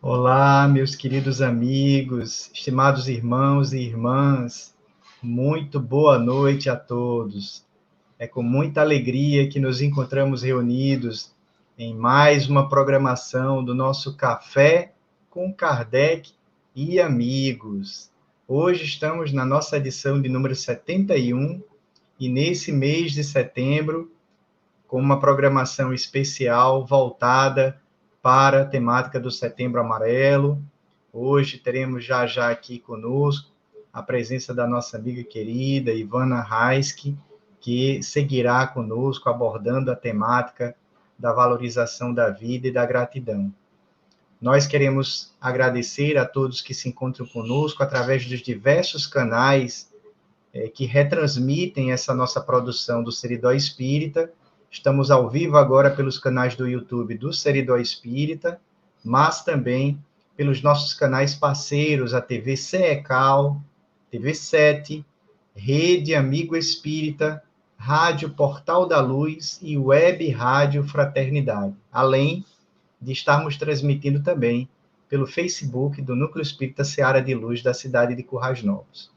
Olá, meus queridos amigos, estimados irmãos e irmãs, muito boa noite a todos. É com muita alegria que nos encontramos reunidos em mais uma programação do nosso Café com Kardec e Amigos. Hoje estamos na nossa edição de número 71 e nesse mês de setembro, com uma programação especial voltada para a temática do Setembro Amarelo. Hoje teremos já aqui conosco a presença da nossa amiga querida Ivana Raiski, que seguirá conosco abordando a temática da valorização da vida e da gratidão. Nós queremos agradecer a todos que se encontram conosco através dos diversos canais que retransmitem essa nossa produção do Seridó Espírita. Estamos ao vivo agora pelos canais do YouTube do Seridó Espírita, mas também pelos nossos canais parceiros, a TV CECAL, TV 7, Rede Amigo Espírita, Rádio Portal da Luz e Web Rádio Fraternidade, além de estarmos transmitindo também pelo Facebook do Núcleo Espírita Seara de Luz da cidade de Currais Novos.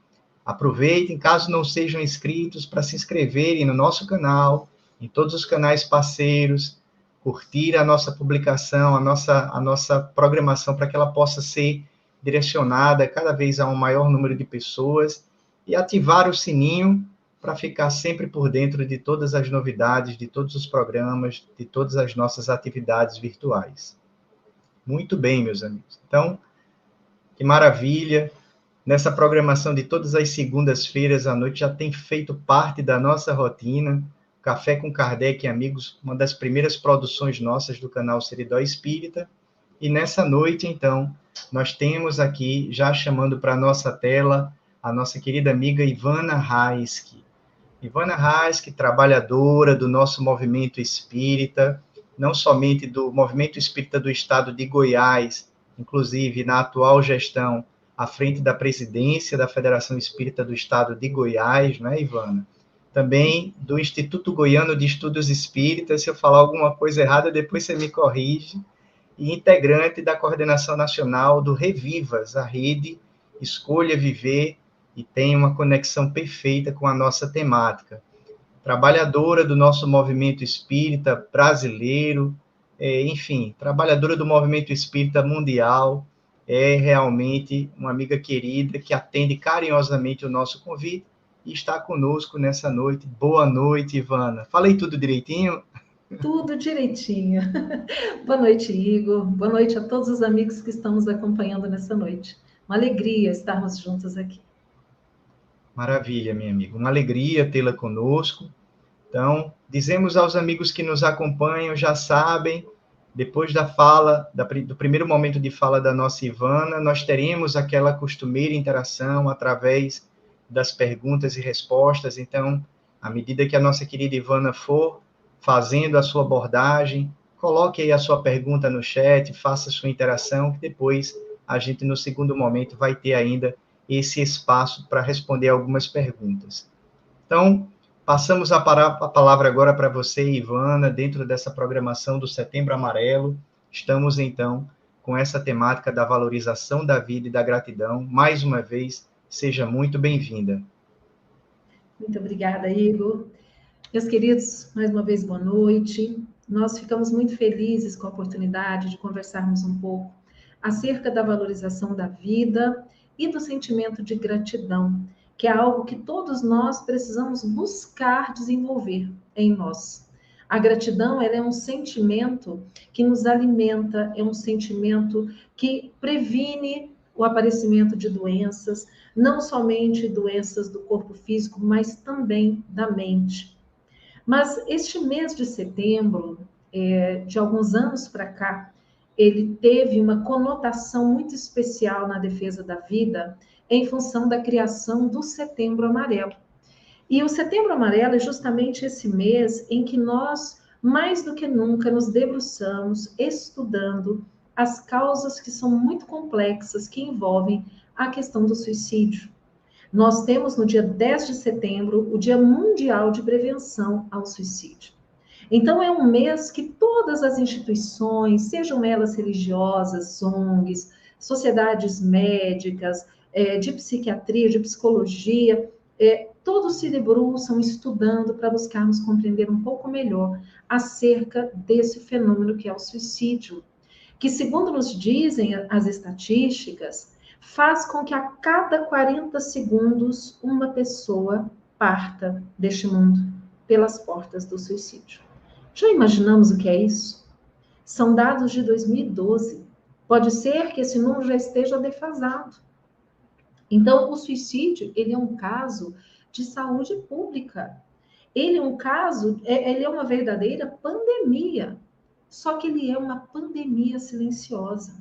Aproveitem, caso não sejam inscritos, para se inscreverem no nosso canal, em todos os canais parceiros, curtir a nossa publicação, a nossa programação, para que ela possa ser direcionada cada vez a um maior número de pessoas, e ativar o sininho para ficar sempre por dentro de todas as novidades, de todos os programas, de todas as nossas atividades virtuais. Muito bem, meus amigos. Então, que maravilha! Nessa programação de todas as segundas-feiras à noite, já tem feito parte da nossa rotina. Café com Kardec e Amigos, uma das primeiras produções nossas do canal Seridó Espírita. E nessa noite, então, nós temos aqui, já chamando para a nossa tela, a nossa querida amiga Ivana Raiski. Ivana Raiski, trabalhadora do nosso movimento espírita, não somente do movimento espírita do estado de Goiás, inclusive na atual gestão à frente da presidência da Federação Espírita do Estado de Goiás, né, Ivana? Também do Instituto Goiano de Estudos Espíritas, se eu falar alguma coisa errada, depois você me corrige, e integrante da coordenação nacional do Revivas, a rede Escolha Viver, e tem uma conexão perfeita com a nossa temática. Trabalhadora do nosso movimento espírita brasileiro, enfim, trabalhadora do movimento espírita mundial, é realmente uma amiga querida que atende carinhosamente o nosso convite e está conosco nessa noite. Boa noite, Ivana. Falei tudo direitinho? Tudo direitinho. Boa noite, Igor. Boa noite a todos os amigos que estão nos acompanhando nessa noite. Uma alegria estarmos juntos aqui. Maravilha, minha amiga. Uma alegria tê-la conosco. Então, dizemos aos amigos que nos acompanham, já sabem, depois da fala, do primeiro momento de fala da nossa Ivana, nós teremos aquela costumeira interação através das perguntas e respostas. Então, à medida que a nossa querida Ivana for fazendo a sua abordagem, coloque aí a sua pergunta no chat, faça a sua interação, que depois a gente, no segundo momento, vai ter ainda esse espaço para responder algumas perguntas. Então, passamos a palavra agora para você, Ivana, dentro dessa programação do Setembro Amarelo. Estamos, então, com essa temática da valorização da vida e da gratidão. Mais uma vez, seja muito bem-vinda. Muito obrigada, Igor. Meus queridos, mais uma vez, boa noite. Nós ficamos muito felizes com a oportunidade de conversarmos um pouco acerca da valorização da vida e do sentimento de gratidão, que é algo que todos nós precisamos buscar desenvolver em nós. A gratidão, ela é um sentimento que nos alimenta, é um sentimento que previne o aparecimento de doenças, não somente doenças do corpo físico, mas também da mente. Mas este mês de setembro, de alguns anos para cá, ele teve uma conotação muito especial na defesa da vida, em função da criação do Setembro Amarelo. E o Setembro Amarelo é justamente esse mês em que nós, mais do que nunca, nos debruçamos estudando as causas que são muito complexas, que envolvem a questão do suicídio. Nós temos no dia 10 de setembro o Dia Mundial de Prevenção ao Suicídio. Então, é um mês que todas as instituições, sejam elas religiosas, ONGs, sociedades médicas, de psiquiatria, de psicologia, todos se debruçam estudando para buscarmos compreender um pouco melhor acerca desse fenômeno que é o suicídio, que, segundo nos dizem as estatísticas, faz com que a cada 40 segundos uma pessoa parta deste mundo pelas portas do suicídio. Já imaginamos o que é isso? São dados de 2012. Pode ser que esse número já esteja defasado. Então, o suicídio, ele é um caso de saúde pública. Ele é um caso, ele é uma verdadeira pandemia. Só que ele é uma pandemia silenciosa.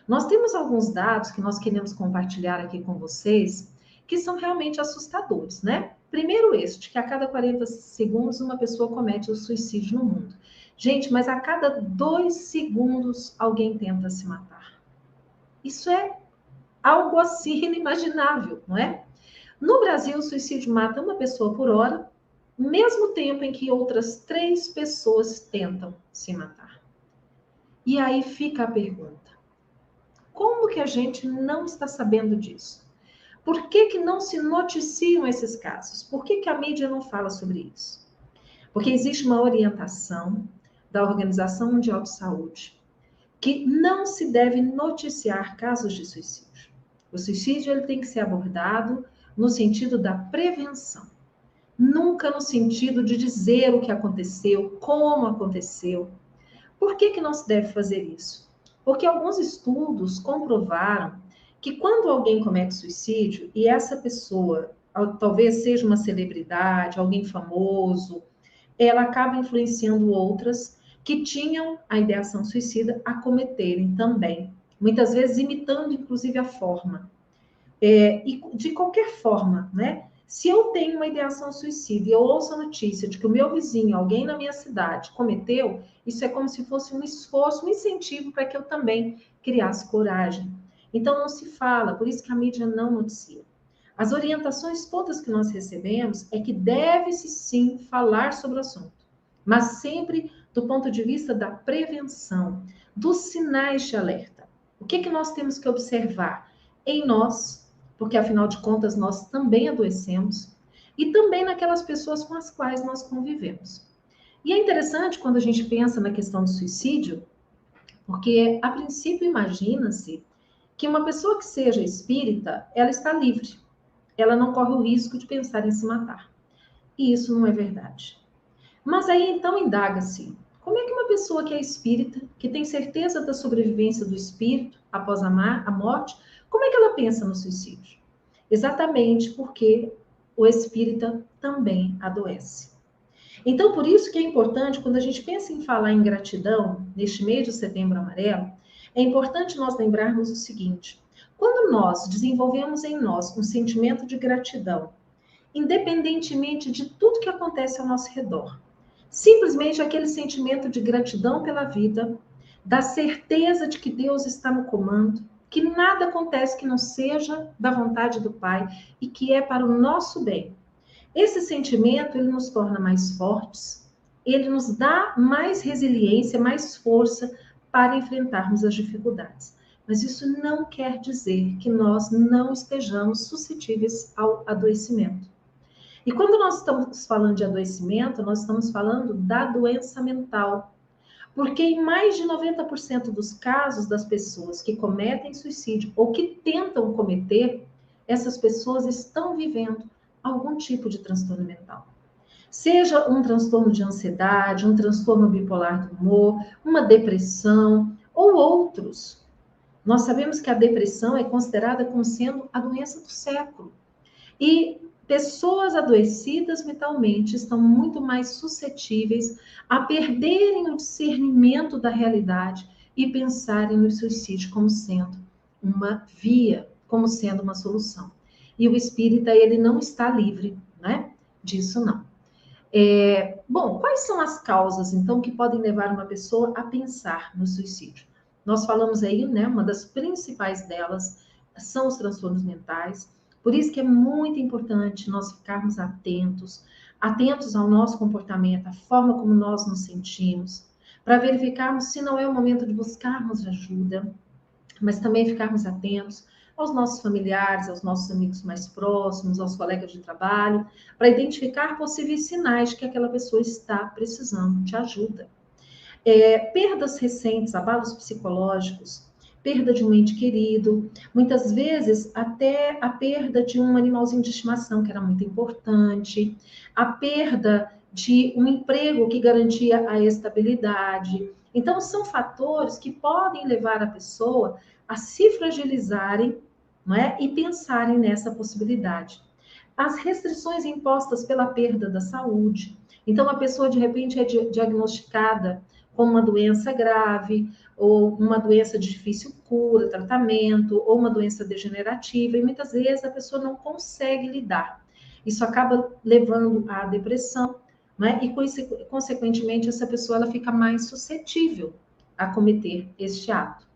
Nós temos alguns dados que nós queremos compartilhar aqui com vocês, que são realmente assustadores, né? Primeiro este, que a cada 40 segundos uma pessoa comete o suicídio no mundo. Gente, mas a cada 2 segundos alguém tenta se matar. Isso é algo assim inimaginável, não é? No Brasil, o suicídio mata uma pessoa por hora, mesmo tempo em que outras 3 pessoas tentam se matar. E aí fica a pergunta: como que a gente não está sabendo disso? Por que não se noticiam esses casos? Por que a mídia não fala sobre isso? Porque existe uma orientação da Organização Mundial de Saúde que não se deve noticiar casos de suicídio. O suicídio ele tem que ser abordado no sentido da prevenção, nunca no sentido de dizer o que aconteceu, como aconteceu. Por que não se deve fazer isso? Porque alguns estudos comprovaram que quando alguém comete suicídio, e essa pessoa talvez seja uma celebridade, alguém famoso, ela acaba influenciando outras que tinham a ideação suicida a cometerem também. Muitas vezes imitando, inclusive, a forma. E de qualquer forma, né? Se eu tenho uma ideação suicida e eu ouço a notícia de que o meu vizinho, alguém na minha cidade, cometeu, isso é como se fosse um esforço, um incentivo para que eu também criasse coragem. Então, não se fala, por isso que a mídia não noticia. As orientações todas que nós recebemos é que deve-se sim falar sobre o assunto, mas sempre do ponto de vista da prevenção, dos sinais de alerta. O que nós temos que observar em nós, porque afinal de contas nós também adoecemos, e também naquelas pessoas com as quais nós convivemos. E é interessante quando a gente pensa na questão do suicídio, porque a princípio imagina-se que uma pessoa que seja espírita, ela está livre, ela não corre o risco de pensar em se matar. E isso não é verdade. Mas aí então indaga-se, como é que uma pessoa que é espírita, que tem certeza da sobrevivência do espírito após a morte, como é que ela pensa no suicídio? Exatamente porque o espírita também adoece. Então, por isso que é importante, quando a gente pensa em falar em gratidão, neste mês de Setembro Amarelo, é importante nós lembrarmos o seguinte: quando nós desenvolvemos em nós um sentimento de gratidão, independentemente de tudo que acontece ao nosso redor, simplesmente aquele sentimento de gratidão pela vida, da certeza de que Deus está no comando, que nada acontece que não seja da vontade do Pai e que é para o nosso bem. Esse sentimento, ele nos torna mais fortes, ele nos dá mais resiliência, mais força para enfrentarmos as dificuldades. Mas isso não quer dizer que nós não estejamos suscetíveis ao adoecimento. E quando nós estamos falando de adoecimento, nós estamos falando da doença mental. Porque em mais de 90% dos casos das pessoas que cometem suicídio ou que tentam cometer, essas pessoas estão vivendo algum tipo de transtorno mental. Seja um transtorno de ansiedade, um transtorno bipolar do humor, uma depressão ou outros. Nós sabemos que a depressão é considerada como sendo a doença do século. E pessoas adoecidas mentalmente estão muito mais suscetíveis a perderem o discernimento da realidade e pensarem no suicídio como sendo uma via, como sendo uma solução. E o espírita, ele não está livre, né? Disso não. Bom, quais são as causas, então, que podem levar uma pessoa a pensar no suicídio? Nós falamos aí, né? Uma das principais delas são os transtornos mentais. Por isso que é muito importante nós ficarmos atentos atentos ao nosso comportamento, à forma como nós nos sentimos, para verificarmos se não é o momento de buscarmos ajuda, mas também ficarmos atentos aos nossos familiares, aos nossos amigos mais próximos, aos colegas de trabalho, para identificar possíveis sinais de que aquela pessoa está precisando de ajuda. Perdas recentes, abalos psicológicos, perda de um ente querido, muitas vezes até a perda de um animalzinho de estimação, que era muito importante, a perda de um emprego que garantia a estabilidade. Então, são fatores que podem levar a pessoa a se fragilizarem, não é? E pensarem nessa possibilidade. As restrições impostas pela perda da saúde. Então, a pessoa, de repente, é diagnosticada com uma doença grave, ou uma doença de difícil cura, tratamento, ou uma doença degenerativa, e muitas vezes a pessoa não consegue lidar. Isso acaba levando à depressão, né? E, consequentemente, essa pessoa ela fica mais suscetível a cometer este ato.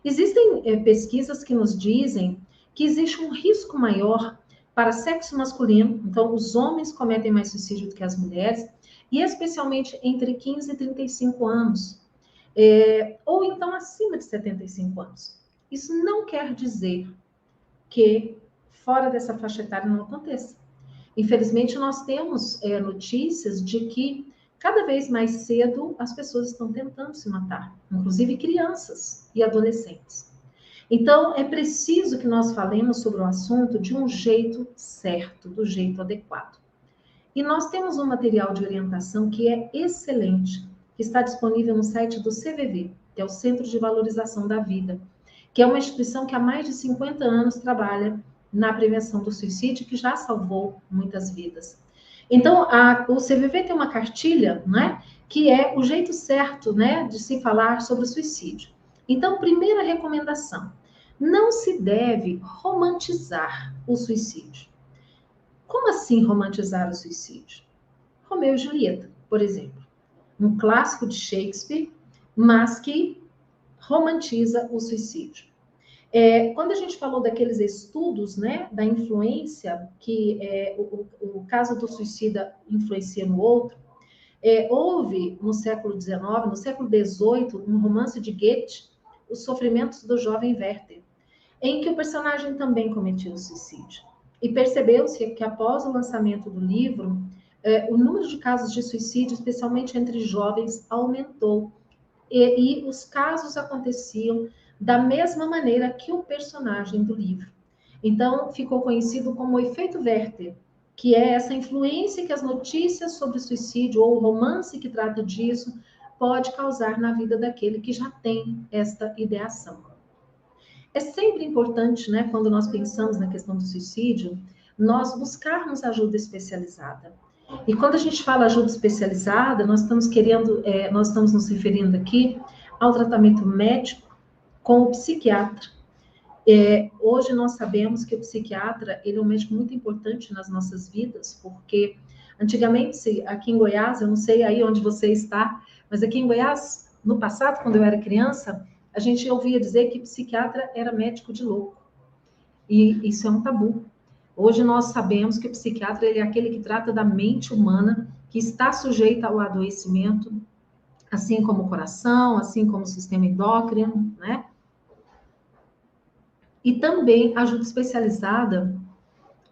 Existem pesquisas que nos dizem que existe um risco maior para sexo masculino, então os homens cometem mais suicídio do que as mulheres, e especialmente entre 15 e 35 anos, ou então acima de 75 anos. Isso não quer dizer que fora dessa faixa etária não aconteça. Infelizmente, nós temos notícias de que cada vez mais cedo as pessoas estão tentando se matar, inclusive crianças e adolescentes. Então, é preciso que nós falemos sobre o assunto de um jeito certo, do jeito adequado. E nós temos um material de orientação que é excelente, que está disponível no site do CVV, que é o Centro de Valorização da Vida, que é uma instituição que há mais de 50 anos trabalha na prevenção do suicídio, que já salvou muitas vidas. Então, o CVV tem uma cartilha, né, que é o jeito certo, né, de se falar sobre o suicídio. Então, primeira recomendação, não se deve romantizar o suicídio. Como assim romantizar o suicídio? Romeu e Julieta, por exemplo, um clássico de Shakespeare, mas que romantiza o suicídio. Quando a gente falou daqueles estudos, né, da influência que o caso do suicida influencia no outro, houve no século XIX, no século XVIII, um romance de Goethe, Os Sofrimentos do Jovem Werther, em que o personagem também cometia o suicídio. E percebeu-se que após o lançamento do livro, o número de casos de suicídio, especialmente entre jovens, aumentou. E os casos aconteciam da mesma maneira que o personagem do livro. Então, ficou conhecido como o efeito Werther, que é essa influência que as notícias sobre suicídio ou o romance que trata disso pode causar na vida daquele que já tem esta ideação. É sempre importante, né, quando nós pensamos na questão do suicídio, nós buscarmos ajuda especializada. E quando a gente fala ajuda especializada, nós estamos nos referindo aqui ao tratamento médico com o psiquiatra. Hoje nós sabemos que o psiquiatra, ele é um médico muito importante nas nossas vidas, porque antigamente, aqui em Goiás, eu não sei aí onde você está, mas aqui em Goiás, no passado, quando eu era criança, a gente ouvia dizer que psiquiatra era médico de louco. E isso é um tabu. Hoje nós sabemos que o psiquiatra ele é aquele que trata da mente humana, que está sujeita ao adoecimento, assim como o coração, assim como o sistema endócrino, né? E também ajuda especializada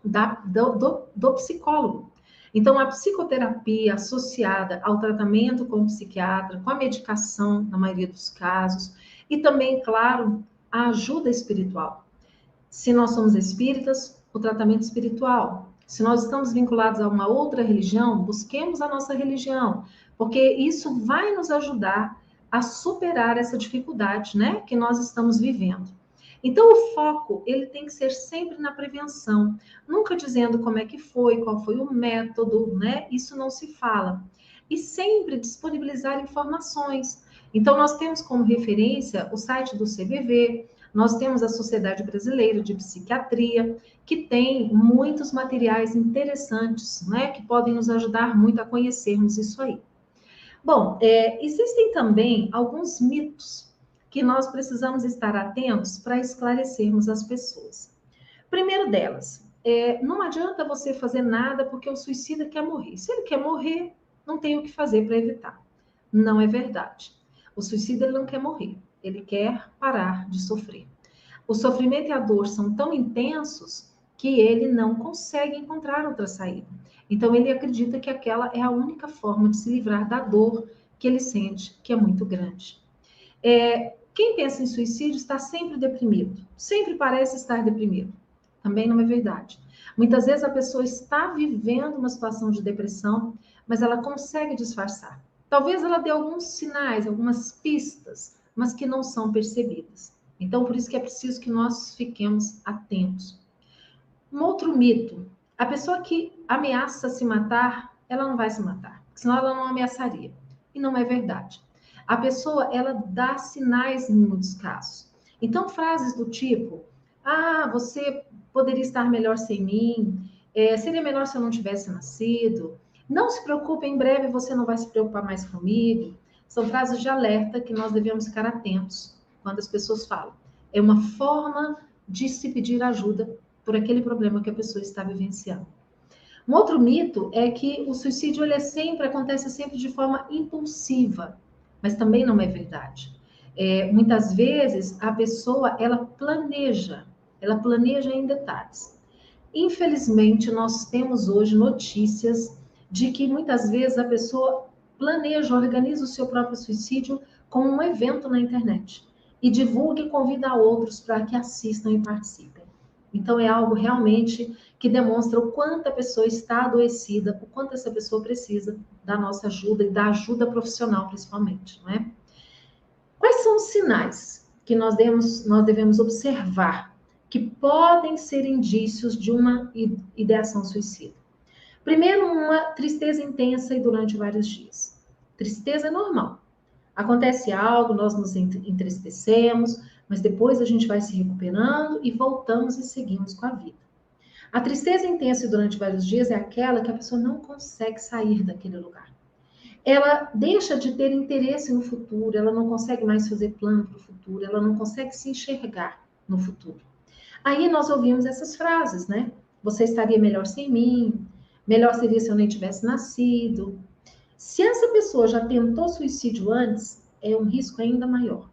do psicólogo. Então, a psicoterapia associada ao tratamento com o psiquiatra, com a medicação, na maioria dos casos, e também, claro, a ajuda espiritual. Se nós somos espíritas, o tratamento espiritual. Se nós estamos vinculados a uma outra religião, busquemos a nossa religião, porque isso vai nos ajudar a superar essa dificuldade, né, que nós estamos vivendo. Então, o foco, ele tem que ser sempre na prevenção, nunca dizendo como é que foi, qual foi o método, né? Isso não se fala. E sempre disponibilizar informações. Então, nós temos como referência o site do CVV, nós temos a Sociedade Brasileira de Psiquiatria, que tem muitos materiais interessantes, né? Que podem nos ajudar muito a conhecermos isso aí. Bom, existem também alguns mitos que nós precisamos estar atentos para esclarecermos as pessoas. Primeiro delas, não adianta você fazer nada porque o suicida quer morrer. Se ele quer morrer, não tem o que fazer para evitar. Não é verdade. O suicida ele não quer morrer, ele quer parar de sofrer. O sofrimento e a dor são tão intensos que ele não consegue encontrar outra saída. Então ele acredita que aquela é a única forma de se livrar da dor que ele sente, que é muito grande. Quem pensa em suicídio está sempre deprimido, sempre parece estar deprimido. Também não é verdade. Muitas vezes a pessoa está vivendo uma situação de depressão, mas ela consegue disfarçar. Talvez ela dê alguns sinais, algumas pistas, mas que não são percebidas. Então, por isso que é preciso que nós fiquemos atentos. Um outro mito: a pessoa que ameaça se matar, ela não vai se matar, senão ela não ameaçaria. E não é verdade. A pessoa, ela dá sinais em muitos casos. Então, frases do tipo: você poderia estar melhor sem mim, seria melhor se eu não tivesse nascido, não se preocupe, em breve você não vai se preocupar mais comigo. São frases de alerta que nós devemos ficar atentos quando as pessoas falam. É uma forma de se pedir ajuda por aquele problema que a pessoa está vivenciando. Um outro mito é que o suicídio acontece sempre de forma impulsiva, mas também não é verdade. Muitas vezes a pessoa ela planeja em detalhes. Infelizmente, nós temos hoje notícias de que muitas vezes a pessoa organiza o seu próprio suicídio como um evento na internet e divulga e convida outros para que assistam e participem. Então, é algo realmente que demonstra o quanto a pessoa está adoecida, o quanto essa pessoa precisa da nossa ajuda e da ajuda profissional, principalmente, não é? Quais são os sinais que nós devemos observar que podem ser indícios de uma ideação suicida? Primeiro, uma tristeza intensa e durante vários dias. Tristeza é normal. Acontece algo, nós nos entristecemos, mas depois a gente vai se recuperando e voltamos e seguimos com a vida. A tristeza intensa e durante vários dias é aquela que a pessoa não consegue sair daquele lugar. Ela deixa de ter interesse no futuro, ela não consegue mais fazer plano para o futuro, ela não consegue se enxergar no futuro. Aí nós ouvimos essas frases, né? Você estaria melhor sem mim, melhor seria se eu nem tivesse nascido. Se essa pessoa já tentou suicídio antes, é um risco ainda maior,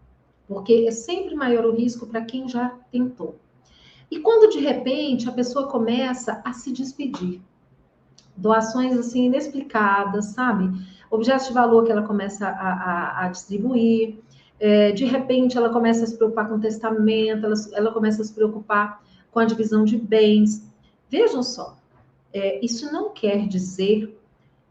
porque é sempre maior o risco para quem já tentou. E quando de repente a pessoa começa a se despedir, doações assim inexplicadas, sabe? Objetos de valor que ela começa a distribuir, de repente ela começa a se preocupar com o testamento, ela começa a se preocupar com a divisão de bens. Vejam só, isso não quer dizer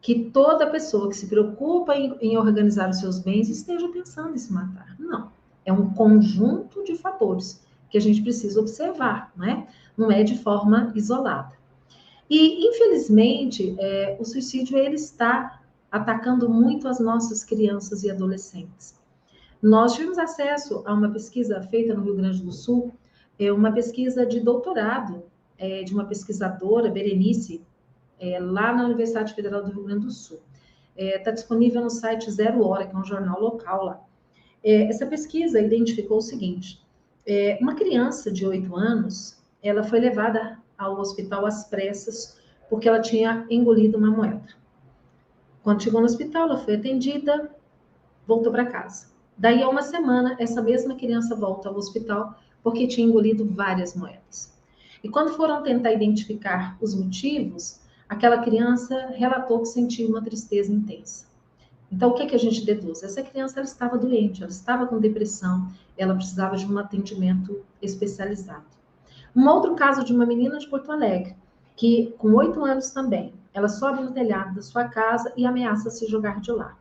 que toda pessoa que se preocupa em organizar os seus bens esteja pensando em se matar. Não. É um conjunto de fatores que a gente precisa observar, né? Não é de forma isolada. E, infelizmente, o suicídio ele está atacando muito as nossas crianças e adolescentes. Nós tivemos acesso a uma pesquisa feita no Rio Grande do Sul, uma pesquisa de doutorado de uma pesquisadora, Berenice, lá na Universidade Federal do Rio Grande do Sul. Está disponível no site Zero Hora, que é um jornal local lá. Essa pesquisa identificou o seguinte: uma criança de 8 anos, ela foi levada ao hospital às pressas porque ela tinha engolido uma moeda. Quando chegou no hospital, ela foi atendida, voltou para casa. Daí a uma semana, essa mesma criança volta ao hospital porque tinha engolido várias moedas. E quando foram tentar identificar os motivos, aquela criança relatou que sentia uma tristeza intensa. Então, o que a gente deduz? Essa criança ela estava doente, ela estava com depressão, ela precisava de um atendimento especializado. Um outro caso de uma menina de Porto Alegre, que com 8 anos também, ela sobe no telhado da sua casa e ameaça se jogar de lá.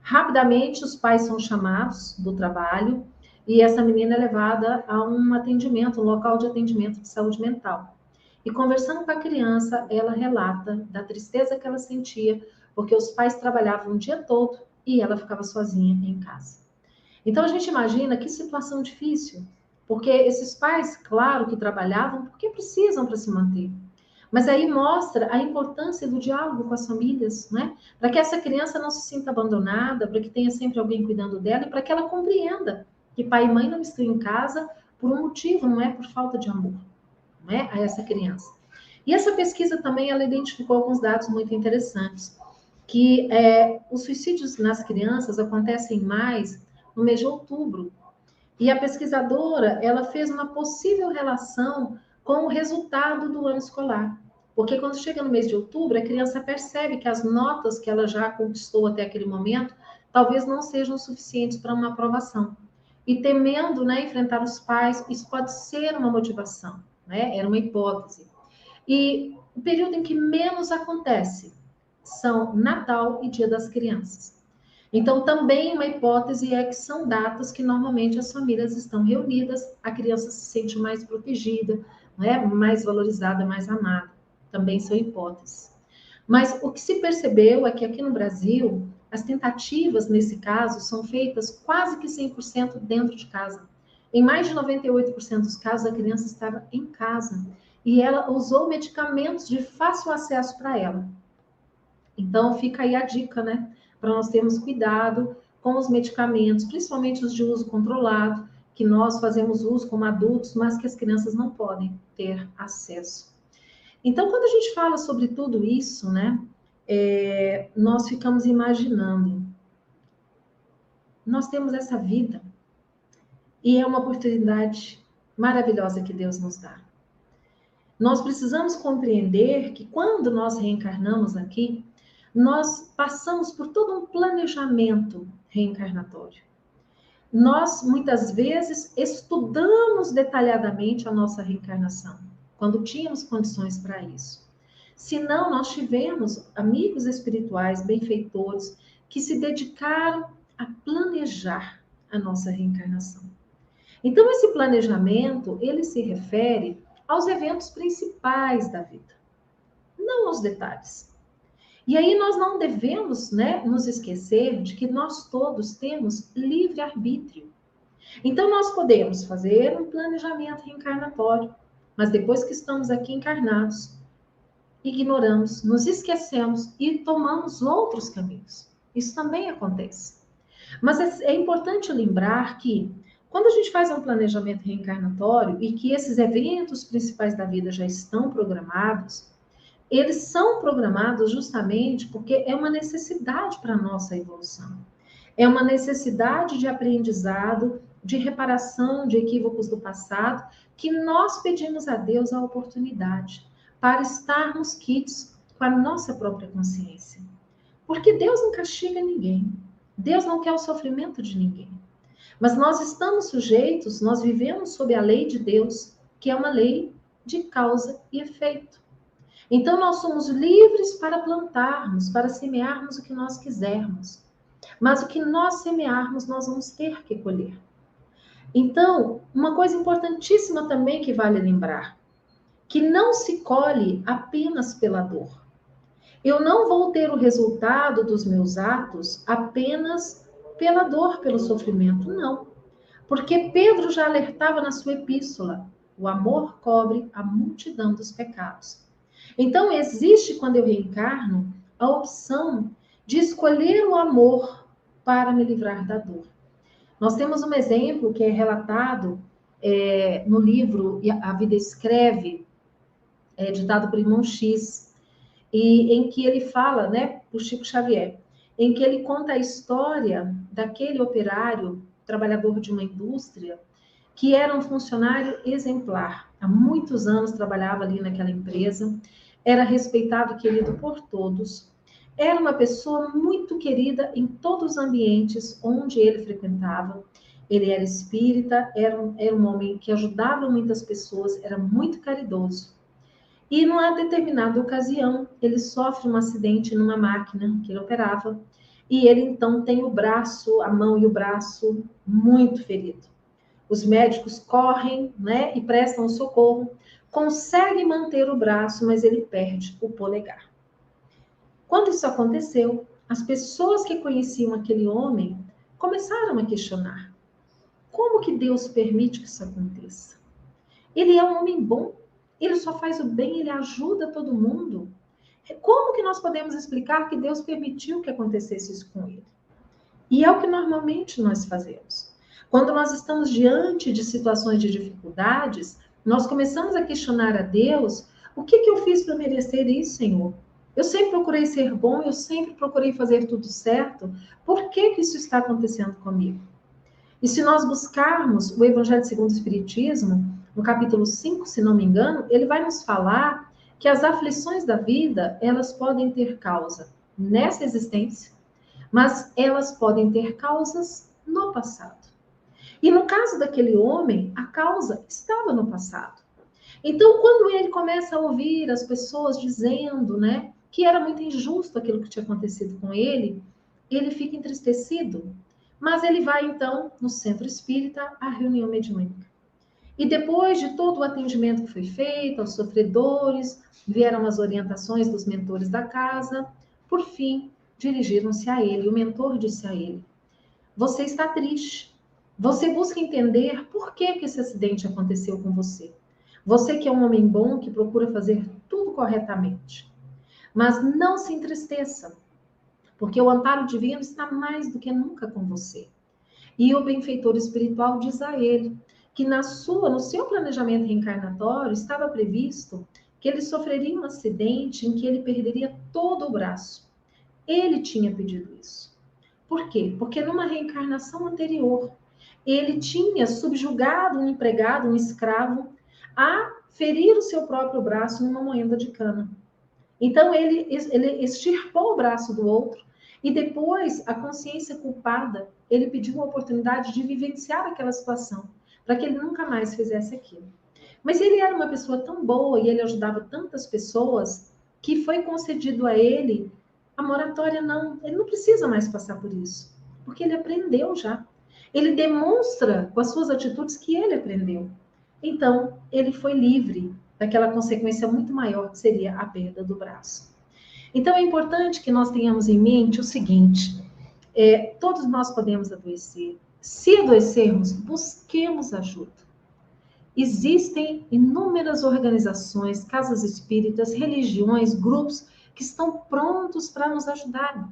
Rapidamente, os pais são chamados do trabalho e essa menina é levada a um atendimento, um local de atendimento de saúde mental. E conversando com a criança, ela relata da tristeza que ela sentia, porque os pais trabalhavam o dia todo e ela ficava sozinha em casa. Então a gente imagina que situação difícil, porque esses pais, claro que trabalhavam porque precisam para se manter. Mas aí mostra a importância do diálogo com as famílias, né? Para que essa criança não se sinta abandonada, para que tenha sempre alguém cuidando dela e para que ela compreenda que pai e mãe não estão em casa por um motivo, não é por falta de amor, não é? A essa criança. E essa pesquisa também, ela identificou alguns dados muito interessantes, que os suicídios nas crianças acontecem mais no mês de outubro. E a pesquisadora, ela fez uma possível relação com o resultado do ano escolar. Porque quando chega no mês de outubro, a criança percebe que as notas que ela já conquistou até aquele momento talvez não sejam suficientes para uma aprovação. E temendo, né, enfrentar os pais, isso pode ser uma motivação, né? Era uma hipótese. E o período em que menos acontece são Natal e Dia das Crianças. Então, também uma hipótese é que são datas que normalmente as famílias estão reunidas, a criança se sente mais protegida, né? Mais valorizada, mais amada. Também são hipóteses. Mas o que se percebeu é que aqui no Brasil, as tentativas, nesse caso, são feitas quase que 100% dentro de casa. Em mais de 98% dos casos, a criança estava em casa e ela usou medicamentos de fácil acesso para ela. Então, fica aí a dica, né? Para nós termos cuidado com os medicamentos, principalmente os de uso controlado, que nós fazemos uso como adultos, mas que as crianças não podem ter acesso. Então, quando a gente fala sobre tudo isso, né? Nós ficamos imaginando. Nós temos essa vida e é uma oportunidade maravilhosa que Deus nos dá. Nós precisamos compreender que quando nós reencarnamos aqui, nós passamos por todo um planejamento reencarnatório. Nós, muitas vezes, estudamos detalhadamente a nossa reencarnação, quando tínhamos condições para isso. Se não, nós tivemos amigos espirituais, benfeitores, que se dedicaram a planejar a nossa reencarnação. Então, esse planejamento, ele se refere aos eventos principais da vida, não aos detalhes. E aí nós não devemos, né, nos esquecer de que nós todos temos livre-arbítrio. Então nós podemos fazer um planejamento reencarnatório, mas depois que estamos aqui encarnados, ignoramos, nos esquecemos e tomamos outros caminhos. Isso também acontece. Mas é importante lembrar que quando a gente faz um planejamento reencarnatório e que esses eventos principais da vida já estão programados, eles são programados justamente porque é uma necessidade para a nossa evolução. É uma necessidade de aprendizado, de reparação de equívocos do passado, que nós pedimos a Deus a oportunidade para estarmos quites com a nossa própria consciência. Porque Deus não castiga ninguém. Deus não quer o sofrimento de ninguém. Mas nós estamos sujeitos, nós vivemos sob a lei de Deus, que é uma lei de causa e efeito. Então, nós somos livres para plantarmos, para semearmos o que nós quisermos. Mas o que nós semearmos, nós vamos ter que colher. Então, uma coisa importantíssima também que vale lembrar, que não se colhe apenas pela dor. Eu não vou ter o resultado dos meus atos apenas pela dor, pelo sofrimento, não. Porque Pedro já alertava na sua epístola, o amor cobre a multidão dos pecados. Então, existe, quando eu reencarno, a opção de escolher o amor para me livrar da dor. Nós temos um exemplo que é relatado no livro A Vida Escreve, ditado por Irmão X, e em que ele fala, né, por Chico Xavier, em que ele conta a história daquele operário, trabalhador de uma indústria, que era um funcionário exemplar. Há muitos anos trabalhava ali naquela empresa, era respeitado e querido por todos. Era uma pessoa muito querida em todos os ambientes onde ele frequentava. Ele era espírita, era um homem que ajudava muitas pessoas, era muito caridoso. E numa determinada ocasião, ele sofre um acidente numa máquina que ele operava, e ele então tem o braço, a mão e o braço muito ferido. Os médicos correm, né, e prestam socorro, conseguem manter o braço, mas ele perde o polegar. Quando isso aconteceu, as pessoas que conheciam aquele homem começaram a questionar: como que Deus permite que isso aconteça? Ele é um homem bom, ele só faz o bem, ele ajuda todo mundo. Como que nós podemos explicar que Deus permitiu que acontecesse isso com ele? E é o que normalmente nós fazemos. Quando nós estamos diante de situações de dificuldades, nós começamos a questionar a Deus O que eu fiz para merecer isso, Senhor? Eu sempre procurei ser bom, eu sempre procurei fazer tudo certo. Por que isso está acontecendo comigo? E se nós buscarmos o Evangelho segundo o Espiritismo, no capítulo 5, se não me engano, ele vai nos falar que as aflições da vida, elas podem ter causa nessa existência, mas elas podem ter causas no passado. E no caso daquele homem, a causa estava no passado. Então, quando ele começa a ouvir as pessoas dizendo, né, que era muito injusto aquilo que tinha acontecido com ele fica entristecido. Mas ele vai, então, no centro espírita, à reunião mediúnica. E depois de todo o atendimento que foi feito aos sofredores, vieram as orientações dos mentores da casa, por fim, dirigiram-se a ele. O mentor disse a ele: você está triste. Você busca entender por que esse acidente aconteceu com você. Você que é um homem bom, que procura fazer tudo corretamente. Mas não se entristeça, porque o amparo divino está mais do que nunca com você. E o benfeitor espiritual diz a ele que no seu planejamento reencarnatório estava previsto que ele sofreria um acidente em que ele perderia todo o braço. Ele tinha pedido isso. Por quê? Porque numa reencarnação anterior, ele tinha subjugado um empregado, um escravo, a ferir o seu próprio braço numa moenda de cana. Então, ele extirpou o braço do outro e depois, a consciência culpada, ele pediu uma oportunidade de vivenciar aquela situação, para que ele nunca mais fizesse aquilo. Mas ele era uma pessoa tão boa e ele ajudava tantas pessoas que foi concedido a ele a moratória. Não, ele não precisa mais passar por isso, porque ele aprendeu já. Ele demonstra com as suas atitudes que ele aprendeu. Então, ele foi livre daquela consequência muito maior que seria a perda do braço. Então, é importante que nós tenhamos em mente o seguinte: todos nós podemos adoecer. Se adoecermos, busquemos ajuda. Existem inúmeras organizações, casas espíritas, religiões, grupos que estão prontos para nos ajudar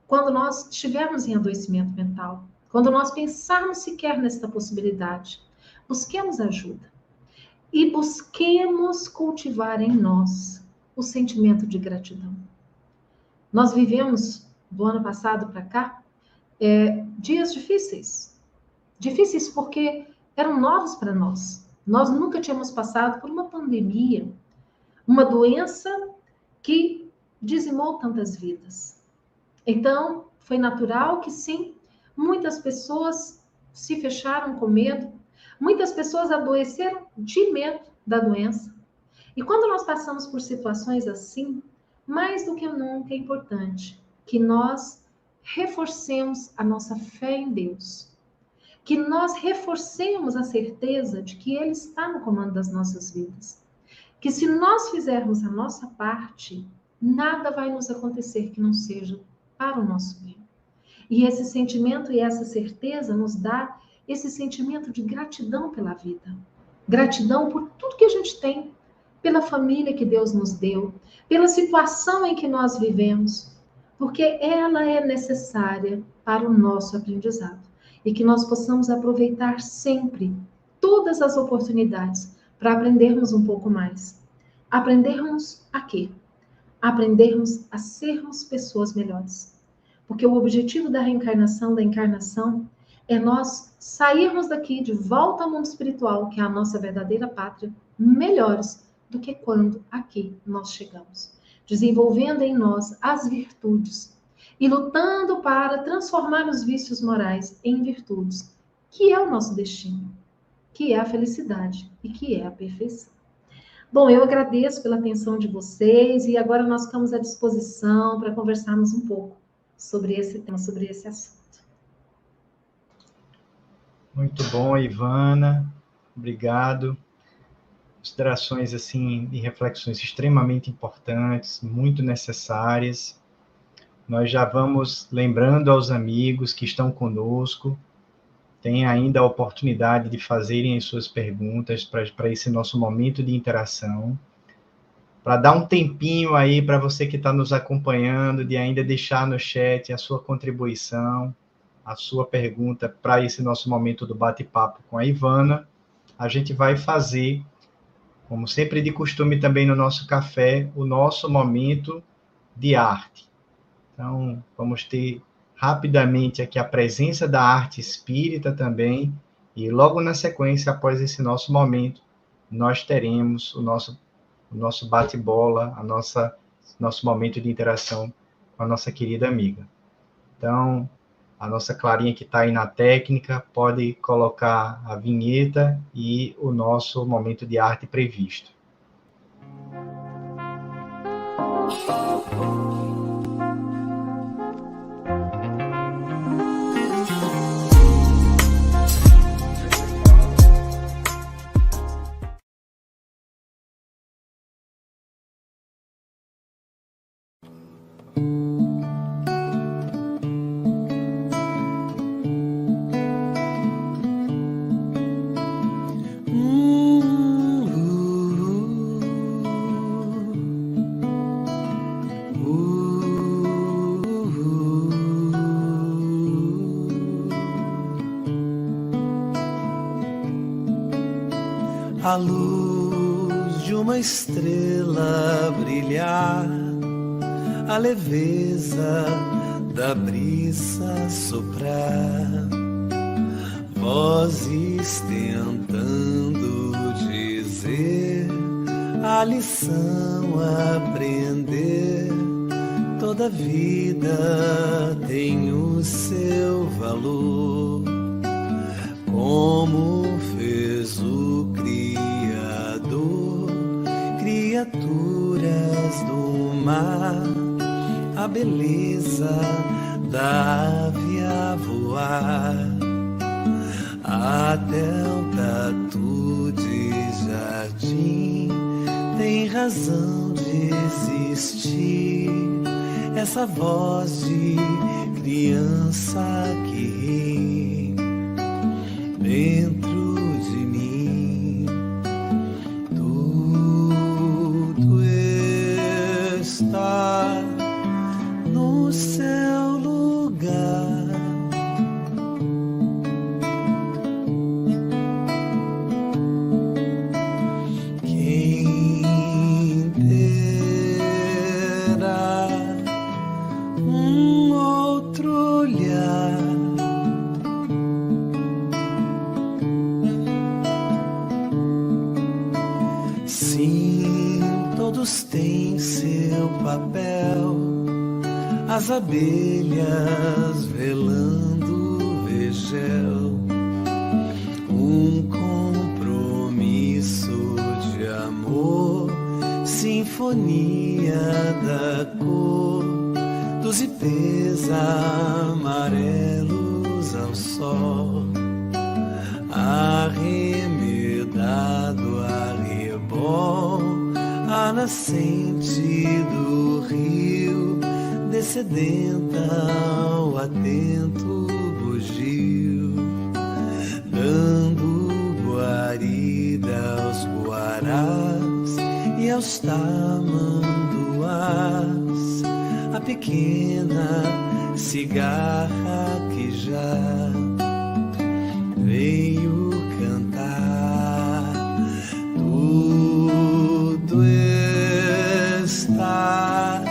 quando nós estivermos em adoecimento mental, quando nós pensarmos sequer nesta possibilidade. Busquemos ajuda. E busquemos cultivar em nós o sentimento de gratidão. Nós vivemos, do ano passado para cá, dias difíceis. Difíceis porque eram novos para nós. Nós nunca tínhamos passado por uma pandemia, uma doença que dizimou tantas vidas. Então, foi natural que sim, muitas pessoas se fecharam com medo, muitas pessoas adoeceram de medo da doença. E quando nós passamos por situações assim, mais do que nunca é importante que nós reforcemos a nossa fé em Deus, que nós reforcemos a certeza de que Ele está no comando das nossas vidas, que se nós fizermos a nossa parte, nada vai nos acontecer que não seja para o nosso bem. E esse sentimento e essa certeza nos dá esse sentimento de gratidão pela vida. Gratidão por tudo que a gente tem, pela família que Deus nos deu, pela situação em que nós vivemos, porque ela é necessária para o nosso aprendizado. E que nós possamos aproveitar sempre todas as oportunidades para aprendermos um pouco mais. Aprendermos a quê? Aprendermos a sermos pessoas melhores. Porque o objetivo da reencarnação, da encarnação, é nós sairmos daqui de volta ao mundo espiritual, que é a nossa verdadeira pátria, melhores do que quando aqui nós chegamos. Desenvolvendo em nós as virtudes e lutando para transformar os vícios morais em virtudes, que é o nosso destino, que é a felicidade e que é a perfeição. Bom, eu agradeço pela atenção de vocês e agora nós ficamos à disposição para conversarmos um pouco sobre esse tema, sobre esse assunto. Muito bom, Ivana. Obrigado. Considerações assim e reflexões extremamente importantes, muito necessárias. Nós já vamos lembrando aos amigos que estão conosco, tem ainda a oportunidade de fazerem as suas perguntas para esse nosso momento de interação, para dar um tempinho aí para você que está nos acompanhando, de ainda deixar no chat a sua contribuição, a sua pergunta para esse nosso momento do bate-papo com a Ivana. A gente vai fazer como sempre de costume também no nosso café, o nosso momento de arte. Então, vamos ter rapidamente aqui a presença da arte espírita também, e logo na sequência, após esse nosso momento, nós teremos o nosso bate-bola, nosso momento de interação com a nossa querida amiga. Então, a nossa Clarinha que está aí na técnica pode colocar a vinheta e o nosso momento de arte previsto. A luz de uma estrela brilhar, a leveza da brisa soprar, vozes tentando dizer a lição aprender. Toda vida tem o seu valor, como fez o Criador, criaturas do mar, a beleza da ave a voar, até o tatu de jardim tem razão de existir. Essa voz de criança que ri dentro de mim, tudo está no seu lugar. Quem terá um outro olhar, sim, todos têm seu papel, as abelhas velando o vergel, um compromisso de amor, sinfonia da cor, dos ipês amarelos ao sol, arremedado a rebol, a nascente do rio, descedenta ao atento bugio, dando guarida aos guarás e aos tamanduás, a pequena cigarra que já veio cantar. Tudo está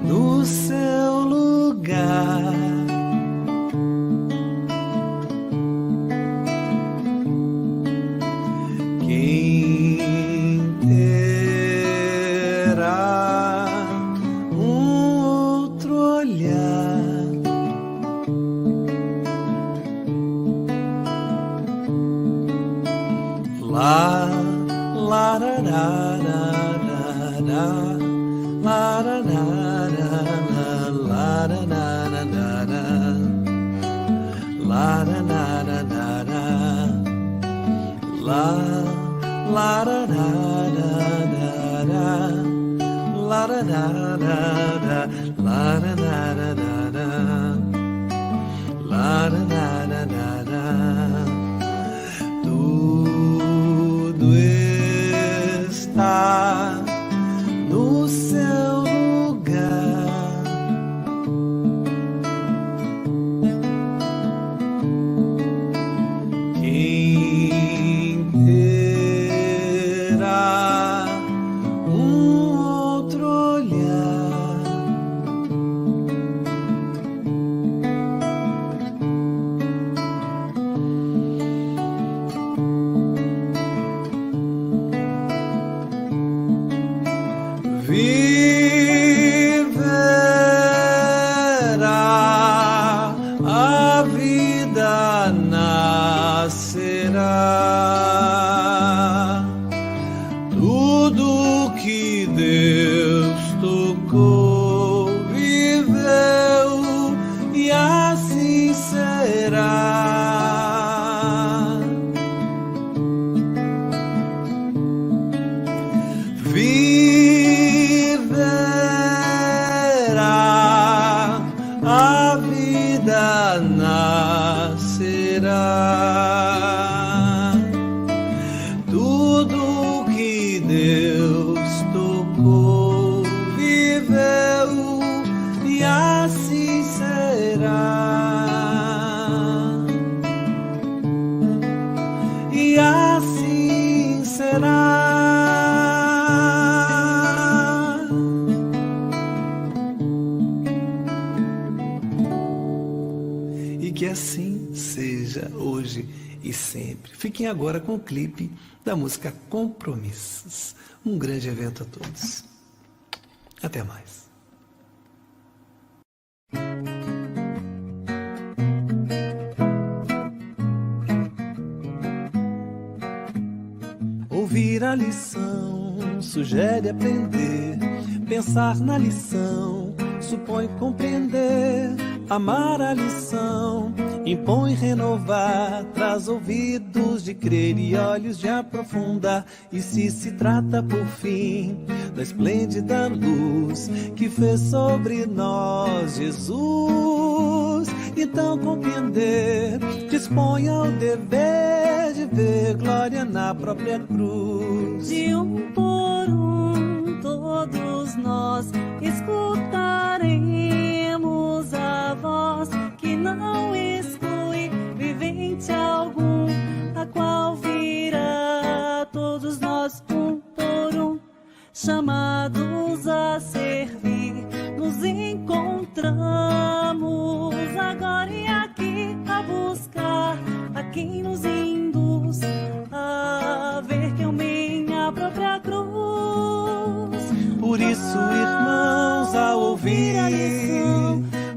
no seu lugar. Quem terá um outro olhar, lá, lá, lá, lá, lá, lá, lá, tudo está no seu lugar. Quem terá nascerá. Tudo que Deus tocou, viveu, e assim será. Viverá, a vida nascerá. Tudo que Deus tocou, viveu, e assim será. E assim será. E que assim seja hoje e sempre. Fiquem agora com o clipe da música Compromissos. Um grande evento a todos. Até mais. Ouvir a lição sugere aprender. Pensar na lição supõe compreender. Amar a lição impõe renovar. Traz ouvidos de crer e olhos de aprofundar. E se trata por fim da esplêndida luz que fez sobre nós Jesus, então compreender dispõe ao dever de ver glória na própria cruz. De um por um todos nós escutaremos a voz que não exclui vivente algum, a qual virá todos nós um por um, chamados a servir. Nos encontramos agora e aqui a buscar a quem nos induz a ver que eu minha própria cruz. Por isso, irmãos, ao ouvir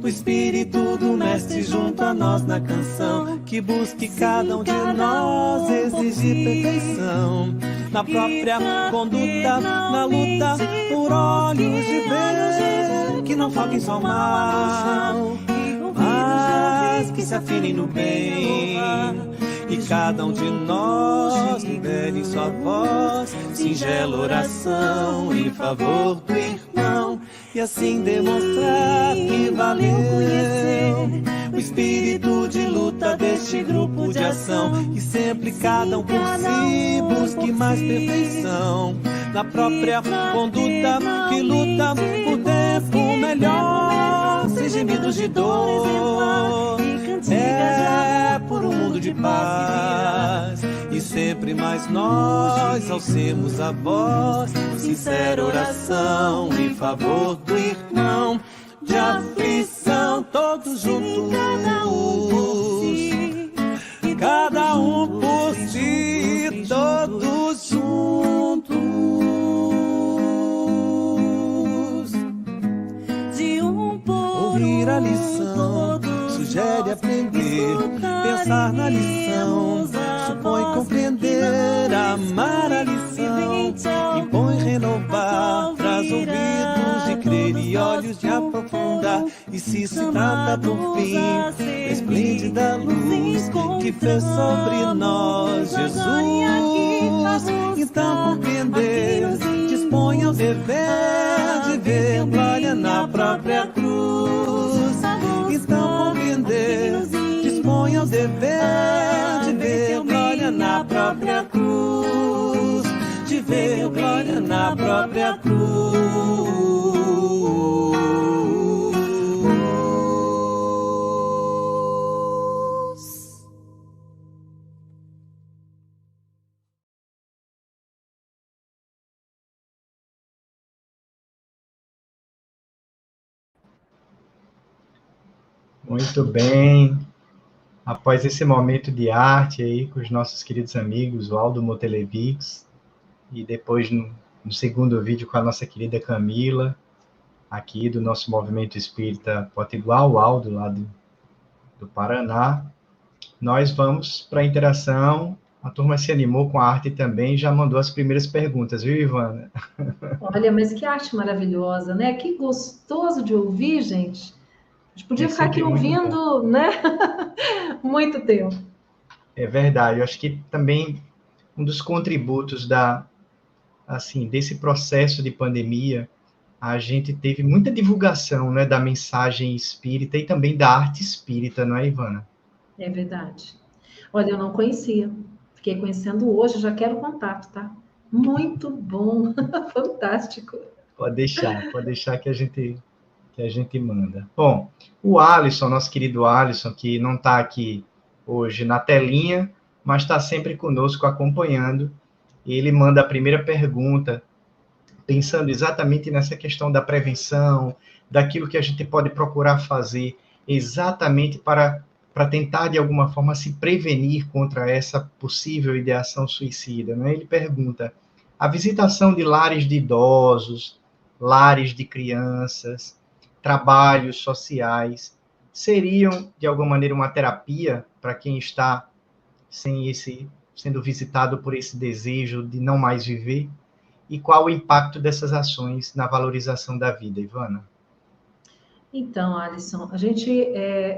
o Espírito do Mestre junto a nós na canção, que busque cada um de nós exigir perfeição na própria conduta, na luta por olhos de ver, que não foquem só mal, mas que se afinem no bem. E cada um de nós libere em sua voz singela oração em favor do irmão, e assim demonstrar que valeu o espírito de luta deste grupo de ação. E sempre cada um por si busque mais perfeição na própria conduta, que luta por tempo melhor, sem gemidos de dor. É por um mundo de paz, e sempre mais nós alcemos a voz, sincera oração em favor do irmão, de aflição todos juntos, cada um por si, todos juntos. De um por ouvir a lição sugere aprender, pensar na lição supõe compreender. Amar a lição impõe renovar, traz ouvidos de crer e olhos de aprofundar. E se trata por fim da esplêndida luz que fez sobre nós Jesus, então compreender dispõe ao dever de ver glória na própria cruz. Então compreender dispõe ao dever de ver glória na própria cruz, de ver glória na própria cruz. Muito bem. Após esse momento de arte aí com os nossos queridos amigos, o Aldo Motelevix, e depois no segundo vídeo com a nossa querida Camila, aqui do nosso Movimento Espírita Potiguar, o Aldo, lá do Paraná. Nós vamos para a interação. A turma se animou com a arte também, já mandou as primeiras perguntas, viu, Ivana? Olha, mas que arte maravilhosa, né? Que gostoso de ouvir, gente. A gente podia É ficar aqui sempre muito bom. ouvindo, né? Muito tempo. É verdade. Eu acho que também um dos contributos desse processo de pandemia, a gente teve muita divulgação, né, da mensagem espírita e também da arte espírita, não é, Ivana? É verdade. Olha, eu não conhecia. Fiquei conhecendo hoje, já quero contato, tá? Muito bom, fantástico. Pode deixar que a gente manda. Bom, o Alisson, nosso querido Alisson, que não está aqui hoje na telinha, mas está sempre conosco acompanhando, ele manda a primeira pergunta, pensando exatamente nessa questão da prevenção, daquilo que a gente pode procurar fazer exatamente para tentar, de alguma forma, se prevenir contra essa possível ideação suicida. Né? Ele pergunta, a visitação de lares de idosos, lares de crianças, trabalhos sociais, seriam, de alguma maneira, uma terapia para quem está sendo visitado por esse desejo de não mais viver? E qual o impacto dessas ações na valorização da vida, Ivana? Então, Alisson, a gente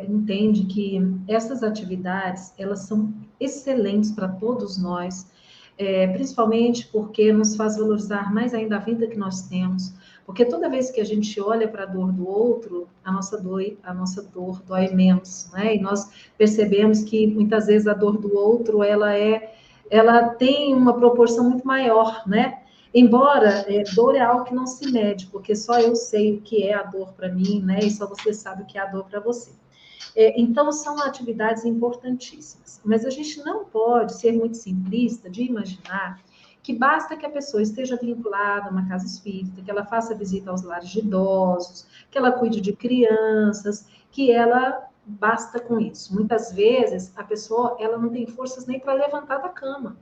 entende que essas atividades, elas são excelentes para todos nós, principalmente porque nos faz valorizar mais ainda a vida que nós temos, porque toda vez que a gente olha para a dor do outro, a nossa dor dói menos, né? E nós percebemos que muitas vezes a dor do outro, ela tem uma proporção muito maior, né? Embora dor é algo que não se mede, porque só eu sei o que é a dor para mim, né? E só você sabe o que é a dor para você. Então, são atividades importantíssimas. Mas a gente não pode ser muito simplista de imaginar que basta que a pessoa esteja vinculada a uma casa espírita, que ela faça visita aos lares de idosos, que ela cuide de crianças, que ela basta com isso. Muitas vezes, a pessoa ela não tem forças nem para levantar da cama.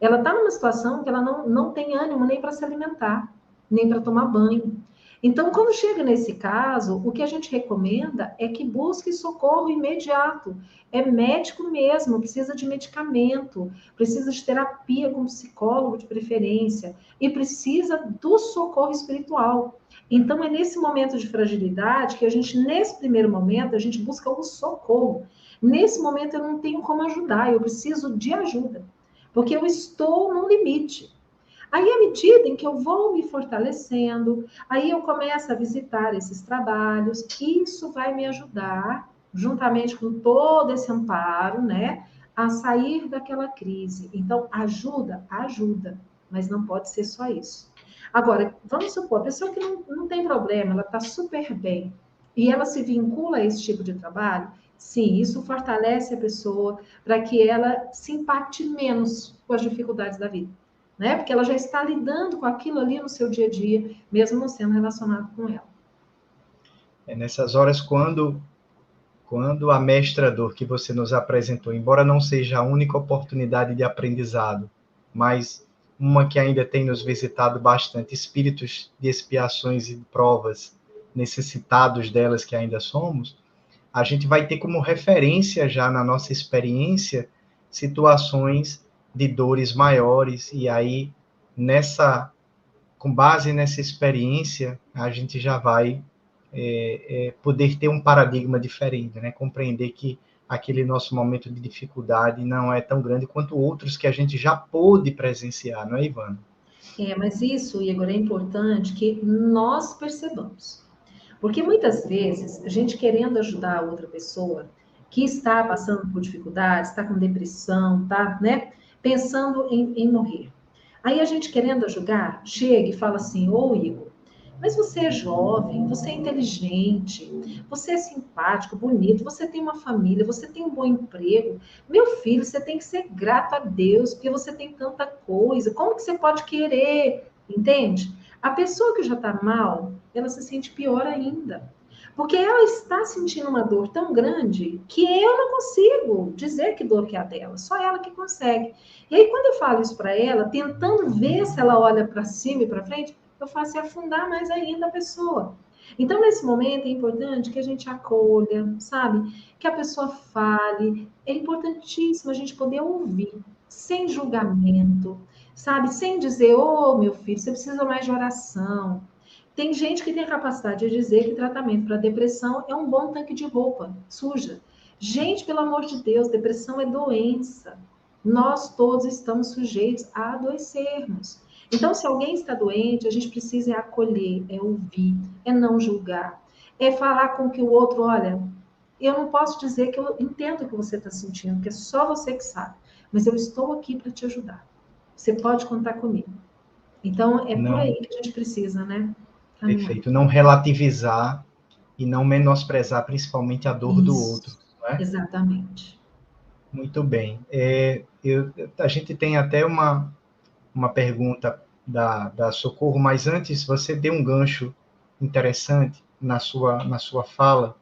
Ela está numa situação que ela não tem ânimo nem para se alimentar, nem para tomar banho. Então, quando chega nesse caso, o que a gente recomenda é que busque socorro imediato. É médico mesmo, precisa de medicamento, precisa de terapia com psicólogo de preferência, e precisa do socorro espiritual. Então, é nesse momento de fragilidade que a gente, nesse primeiro momento, a gente busca o socorro. Nesse momento, eu não tenho como ajudar, eu preciso de ajuda, porque eu estou no limite. Aí, à medida em que eu vou me fortalecendo, aí eu começo a visitar esses trabalhos, isso vai me ajudar, juntamente com todo esse amparo, né, a sair daquela crise. Então, ajuda, mas não pode ser só isso. Agora, vamos supor, a pessoa que não tem problema, ela está super bem, e ela se vincula a esse tipo de trabalho, sim, isso fortalece a pessoa para que ela se impacte menos com as dificuldades da vida, né? Porque ela já está lidando com aquilo ali no seu dia a dia, mesmo não sendo relacionado com ela. É nessas horas, quando a mestra dor que você nos apresentou, embora não seja a única oportunidade de aprendizado, mas uma que ainda tem nos visitado bastante, espíritos de expiações e provas, necessitados delas que ainda somos, a gente vai ter como referência já na nossa experiência situações de dores maiores, e aí, com base nessa experiência, a gente já vai poder ter um paradigma diferente, né? Compreender que aquele nosso momento de dificuldade não é tão grande quanto outros que a gente já pôde presenciar, não é, Ivana? Mas isso, Igor, é importante que nós percebamos. Porque muitas vezes, a gente querendo ajudar a outra pessoa que está passando por dificuldades, está com depressão, está, né, pensando em morrer. Aí a gente querendo ajudar, chega e fala assim, ô Igor, mas você é jovem, você é inteligente, você é simpático, bonito, você tem uma família, você tem um bom emprego. Meu filho, você tem que ser grato a Deus, porque você tem tanta coisa. Como que você pode querer? Entende? A pessoa que já está mal, ela se sente pior ainda. Porque ela está sentindo uma dor tão grande que eu não consigo dizer que dor que é a dela, só ela que consegue. E aí, quando eu falo isso para ela, tentando ver se ela olha para cima e para frente, eu faço afundar mais ainda a pessoa. Então, nesse momento, é importante que a gente acolha, sabe? Que a pessoa fale. É importantíssimo a gente poder ouvir, sem julgamento, sabe? Sem dizer, ô, meu filho, você precisa mais de oração. Tem gente que tem a capacidade de dizer que tratamento para depressão é um bom tanque de roupa suja. Gente, pelo amor de Deus, depressão é doença. Nós todos estamos sujeitos a adoecermos. Então, se alguém está doente, a gente precisa acolher, ouvir, não julgar, falar com que o outro, olha, eu não posso dizer que eu entendo o que você está sentindo, que é só você que sabe, mas eu estou aqui para te ajudar. Você pode contar comigo. Então, por aí que a gente precisa, né? Perfeito. Não relativizar e não menosprezar, principalmente, a dor do outro. Não é? Exatamente. Muito bem. A gente tem até uma pergunta da Socorro, mas antes você deu um gancho interessante na sua fala,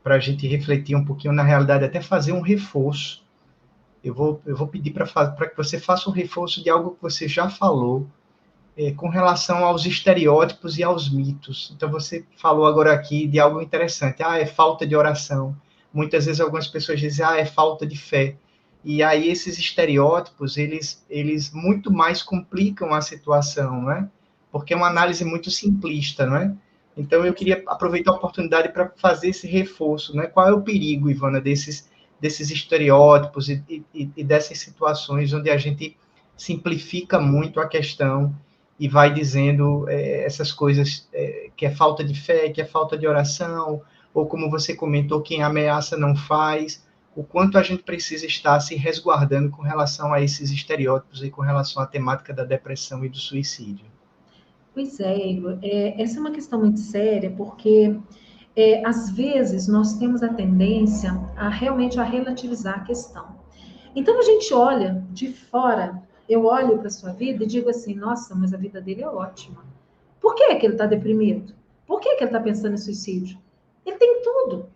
para a gente refletir um pouquinho na realidade, até fazer um reforço. Eu vou pedir para que você faça um reforço de algo que você já falou, com relação aos estereótipos e aos mitos. Então, você falou agora aqui de algo interessante. É falta de oração. Muitas vezes algumas pessoas dizem, é falta de fé. E aí esses estereótipos, eles muito mais complicam a situação, não é? Porque é uma análise muito simplista, não é? Então, eu queria aproveitar a oportunidade para fazer esse reforço, né? Qual é o perigo, Ivana, desses estereótipos e dessas situações onde a gente simplifica muito a questão e vai dizendo essas coisas, que é falta de fé, que é falta de oração, ou como você comentou, quem ameaça não faz, o quanto a gente precisa estar se resguardando com relação a esses estereótipos e com relação à temática da depressão e do suicídio. Pois é, Igor, essa é uma questão muito séria, porque às vezes nós temos a tendência realmente a relativizar a questão. Então a gente olha de fora, eu olho para a sua vida e digo assim, nossa, mas a vida dele é ótima. Por que ele está deprimido? Por que ele está pensando em suicídio? Ele tem tudo.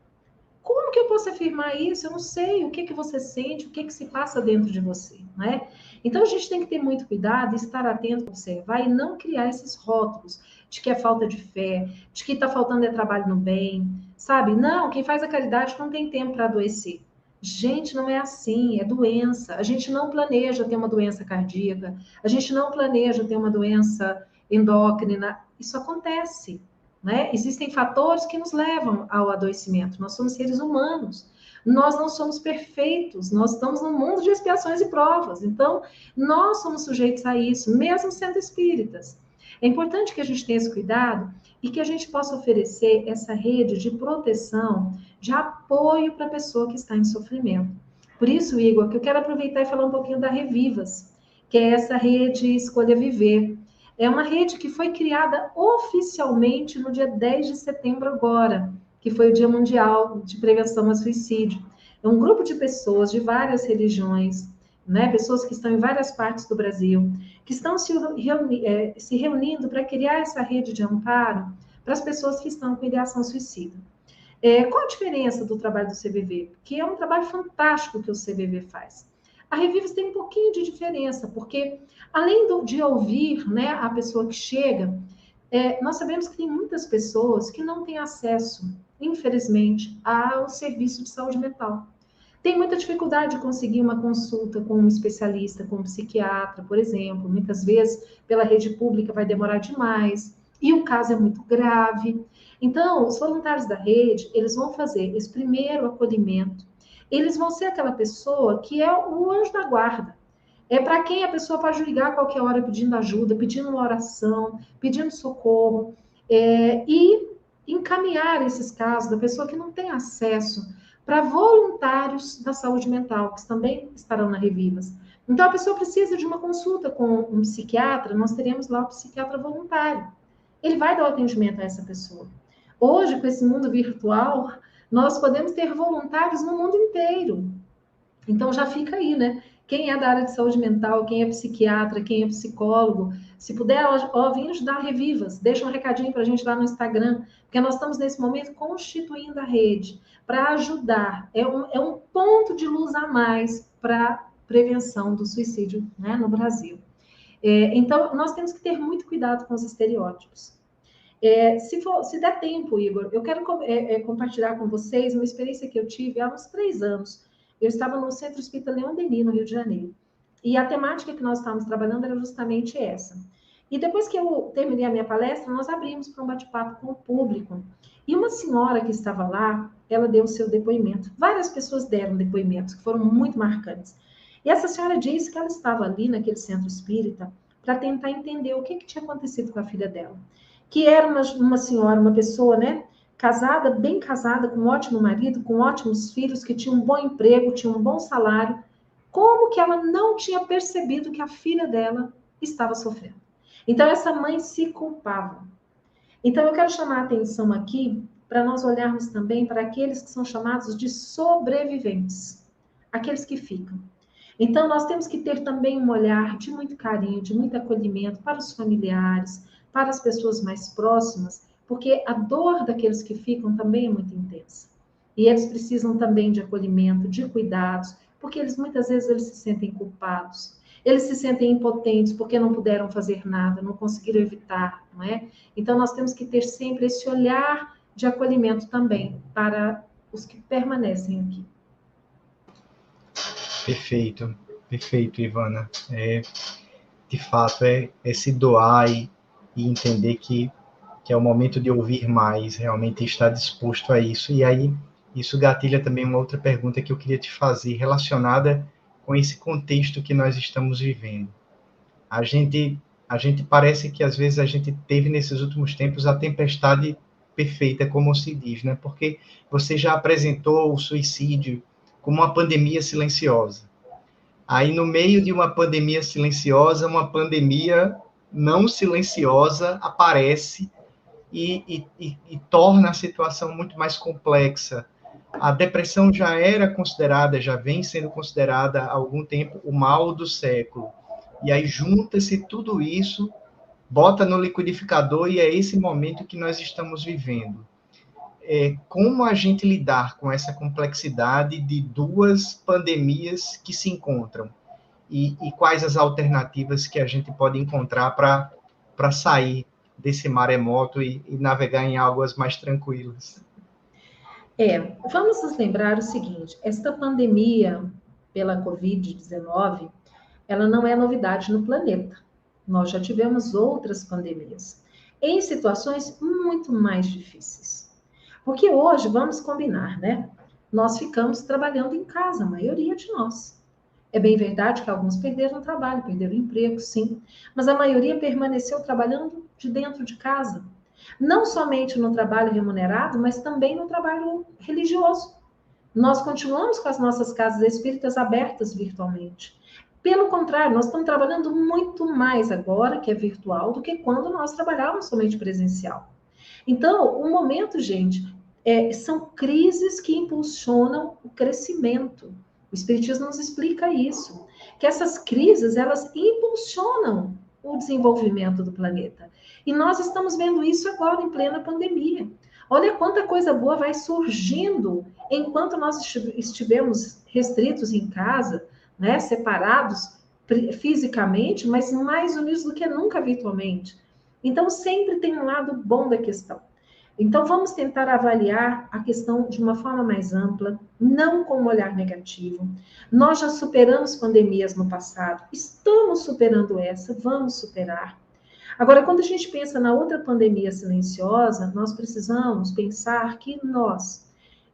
Como que eu posso afirmar isso? Eu não sei o que você sente, o que se passa dentro de você, né? Então a gente tem que ter muito cuidado, estar atento, observar e não criar esses rótulos de que é falta de fé, de que está faltando trabalho no bem, sabe? Não, quem faz a caridade não tem tempo para adoecer. Gente, não é assim, é doença. A gente não planeja ter uma doença cardíaca, a gente não planeja ter uma doença endócrina. Isso acontece, né? Existem fatores que nos levam ao adoecimento. Nós somos seres humanos. Nós não somos perfeitos. Nós estamos num mundo de expiações e provas. Então, nós somos sujeitos a isso, mesmo sendo espíritas. É importante que a gente tenha esse cuidado e que a gente possa oferecer essa rede de proteção, de apoio para a pessoa que está em sofrimento. Por isso, Igor, que eu quero aproveitar e falar um pouquinho da Revivas, que é essa rede Escolha Viver. É uma rede que foi criada oficialmente no dia 10 de setembro agora, que foi o Dia Mundial de Prevenção ao Suicídio. É um grupo de pessoas de várias religiões, né, pessoas que estão em várias partes do Brasil, que estão se reunindo para criar essa rede de amparo para as pessoas que estão com ideação suicida. Qual a diferença do trabalho do CVV? Que é um trabalho fantástico que o CVV faz. A Revivas tem um pouquinho de diferença, porque além de ouvir, né, a pessoa que chega, nós sabemos que tem muitas pessoas que não têm acesso, infelizmente, ao serviço de saúde mental. Tem muita dificuldade de conseguir uma consulta com um especialista, com um psiquiatra, por exemplo. Muitas vezes, pela rede pública, vai demorar demais, e o caso é muito grave. Então, os voluntários da rede, eles vão fazer esse primeiro acolhimento. Eles vão ser aquela pessoa que é o anjo da guarda. É para quem a pessoa pode ligar a qualquer hora pedindo ajuda, pedindo uma oração, pedindo socorro, e encaminhar esses casos da pessoa que não tem acesso para voluntários da saúde mental, que também estarão na Revivas. Então, a pessoa precisa de uma consulta com um psiquiatra, nós teremos lá o psiquiatra voluntário. Ele vai dar o atendimento a essa pessoa. Hoje, com esse mundo virtual, nós podemos ter voluntários no mundo inteiro. Então, já fica aí, né? Quem é da área de saúde mental, quem é psiquiatra, quem é psicólogo, se puder, vem ajudar a Revivas, deixa um recadinho para a gente lá no Instagram, porque nós estamos nesse momento constituindo a rede para ajudar. É um ponto de luz a mais para a prevenção do suicídio, né, no Brasil. Então, nós temos que ter muito cuidado com os estereótipos. Se der tempo, Igor, eu quero compartilhar com vocês uma experiência que eu tive há uns 3 anos. Eu estava no Centro Espírita Leon Denis, no Rio de Janeiro. E a temática que nós estávamos trabalhando era justamente essa. E depois que eu terminei a minha palestra, nós abrimos para um bate-papo com o público. E uma senhora que estava lá, ela deu o seu depoimento. Várias pessoas deram depoimentos que foram muito marcantes. E essa senhora disse que ela estava ali naquele centro espírita para tentar entender o que tinha acontecido com a filha dela. Que era uma senhora, uma pessoa, né, casada, bem casada, com um ótimo marido, com ótimos filhos, que tinha um bom emprego, tinha um bom salário. Como que ela não tinha percebido que a filha dela estava sofrendo? Então, essa mãe se culpava. Então, eu quero chamar a atenção aqui para nós olharmos também para aqueles que são chamados de sobreviventes, aqueles que ficam. Então, nós temos que ter também um olhar de muito carinho, de muito acolhimento para os familiares, para as pessoas mais próximas, porque a dor daqueles que ficam também é muito intensa. E eles precisam também de acolhimento, de cuidados, porque muitas vezes eles se sentem culpados, eles se sentem impotentes porque não puderam fazer nada, não conseguiram evitar, não é? Então, nós temos que ter sempre esse olhar de acolhimento também para os que permanecem aqui. Perfeito, perfeito, Ivana. De fato, é se doar e entender que é o momento de ouvir mais, realmente estar disposto a isso. E aí, isso gatilha também uma outra pergunta que eu queria te fazer, relacionada com esse contexto que nós estamos vivendo. A gente parece que, às vezes, a gente teve, nesses últimos tempos, a tempestade perfeita, como se diz, né? Porque você já apresentou o suicídio como uma pandemia silenciosa. Aí, no meio de uma pandemia silenciosa, uma pandemia não silenciosa aparece e torna a situação muito mais complexa. A depressão já vem sendo considerada há algum tempo o mal do século. E aí junta-se tudo isso, bota no liquidificador e é esse momento que nós estamos vivendo. Como a gente lidar com essa complexidade de duas pandemias que se encontram? E quais as alternativas que a gente pode encontrar para sair desse maremoto e navegar em águas mais tranquilas? Vamos nos lembrar o seguinte, esta pandemia pela Covid-19, ela não é novidade no planeta. Nós já tivemos outras pandemias, em situações muito mais difíceis. Porque hoje, vamos combinar, né? Nós ficamos trabalhando em casa, a maioria de nós. É bem verdade que alguns perderam o trabalho, perderam o emprego, sim. Mas a maioria permaneceu trabalhando de dentro de casa. Não somente no trabalho remunerado, mas também no trabalho religioso. Nós continuamos com as nossas casas espíritas abertas virtualmente. Pelo contrário, nós estamos trabalhando muito mais agora, que é virtual, do que quando nós trabalhávamos somente presencial. Então, o momento, gente, são crises que impulsionam o crescimento. O Espiritismo nos explica isso, que essas crises, elas impulsionam o desenvolvimento do planeta. E nós estamos vendo isso agora, em plena pandemia. Olha quanta coisa boa vai surgindo enquanto nós estivemos restritos em casa, né, separados fisicamente, mas mais unidos do que nunca virtualmente. Então, sempre tem um lado bom da questão. Então, vamos tentar avaliar a questão de uma forma mais ampla, não com um olhar negativo. Nós já superamos pandemias no passado, estamos superando essa, vamos superar. Agora, quando a gente pensa na outra pandemia silenciosa, nós precisamos pensar que nós,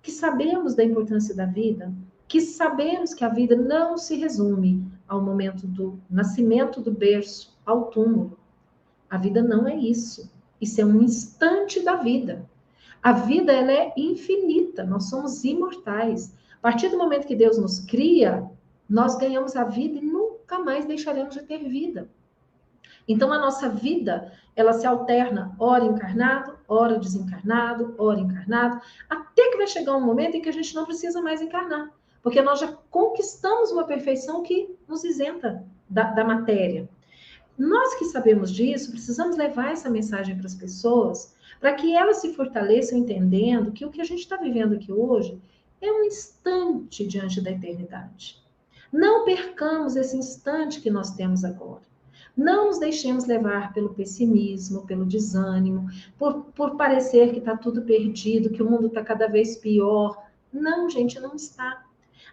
que sabemos da importância da vida, que sabemos que a vida não se resume ao momento do nascimento do berço, ao túmulo. A vida não é isso. Isso é um instante da vida. A vida, ela é infinita, nós somos imortais. A partir do momento que Deus nos cria, nós ganhamos a vida e nunca mais deixaremos de ter vida. Então, a nossa vida, ela se alterna, ora encarnado, ora desencarnado, ora encarnado, até que vai chegar um momento em que a gente não precisa mais encarnar, porque nós já conquistamos uma perfeição que nos isenta da matéria. Nós que sabemos disso, precisamos levar essa mensagem para as pessoas, para que elas se fortaleçam entendendo que o que a gente está vivendo aqui hoje é um instante diante da eternidade. Não percamos esse instante que nós temos agora. Não nos deixemos levar pelo pessimismo, pelo desânimo, por parecer que está tudo perdido, que o mundo está cada vez pior. Não, gente, não está.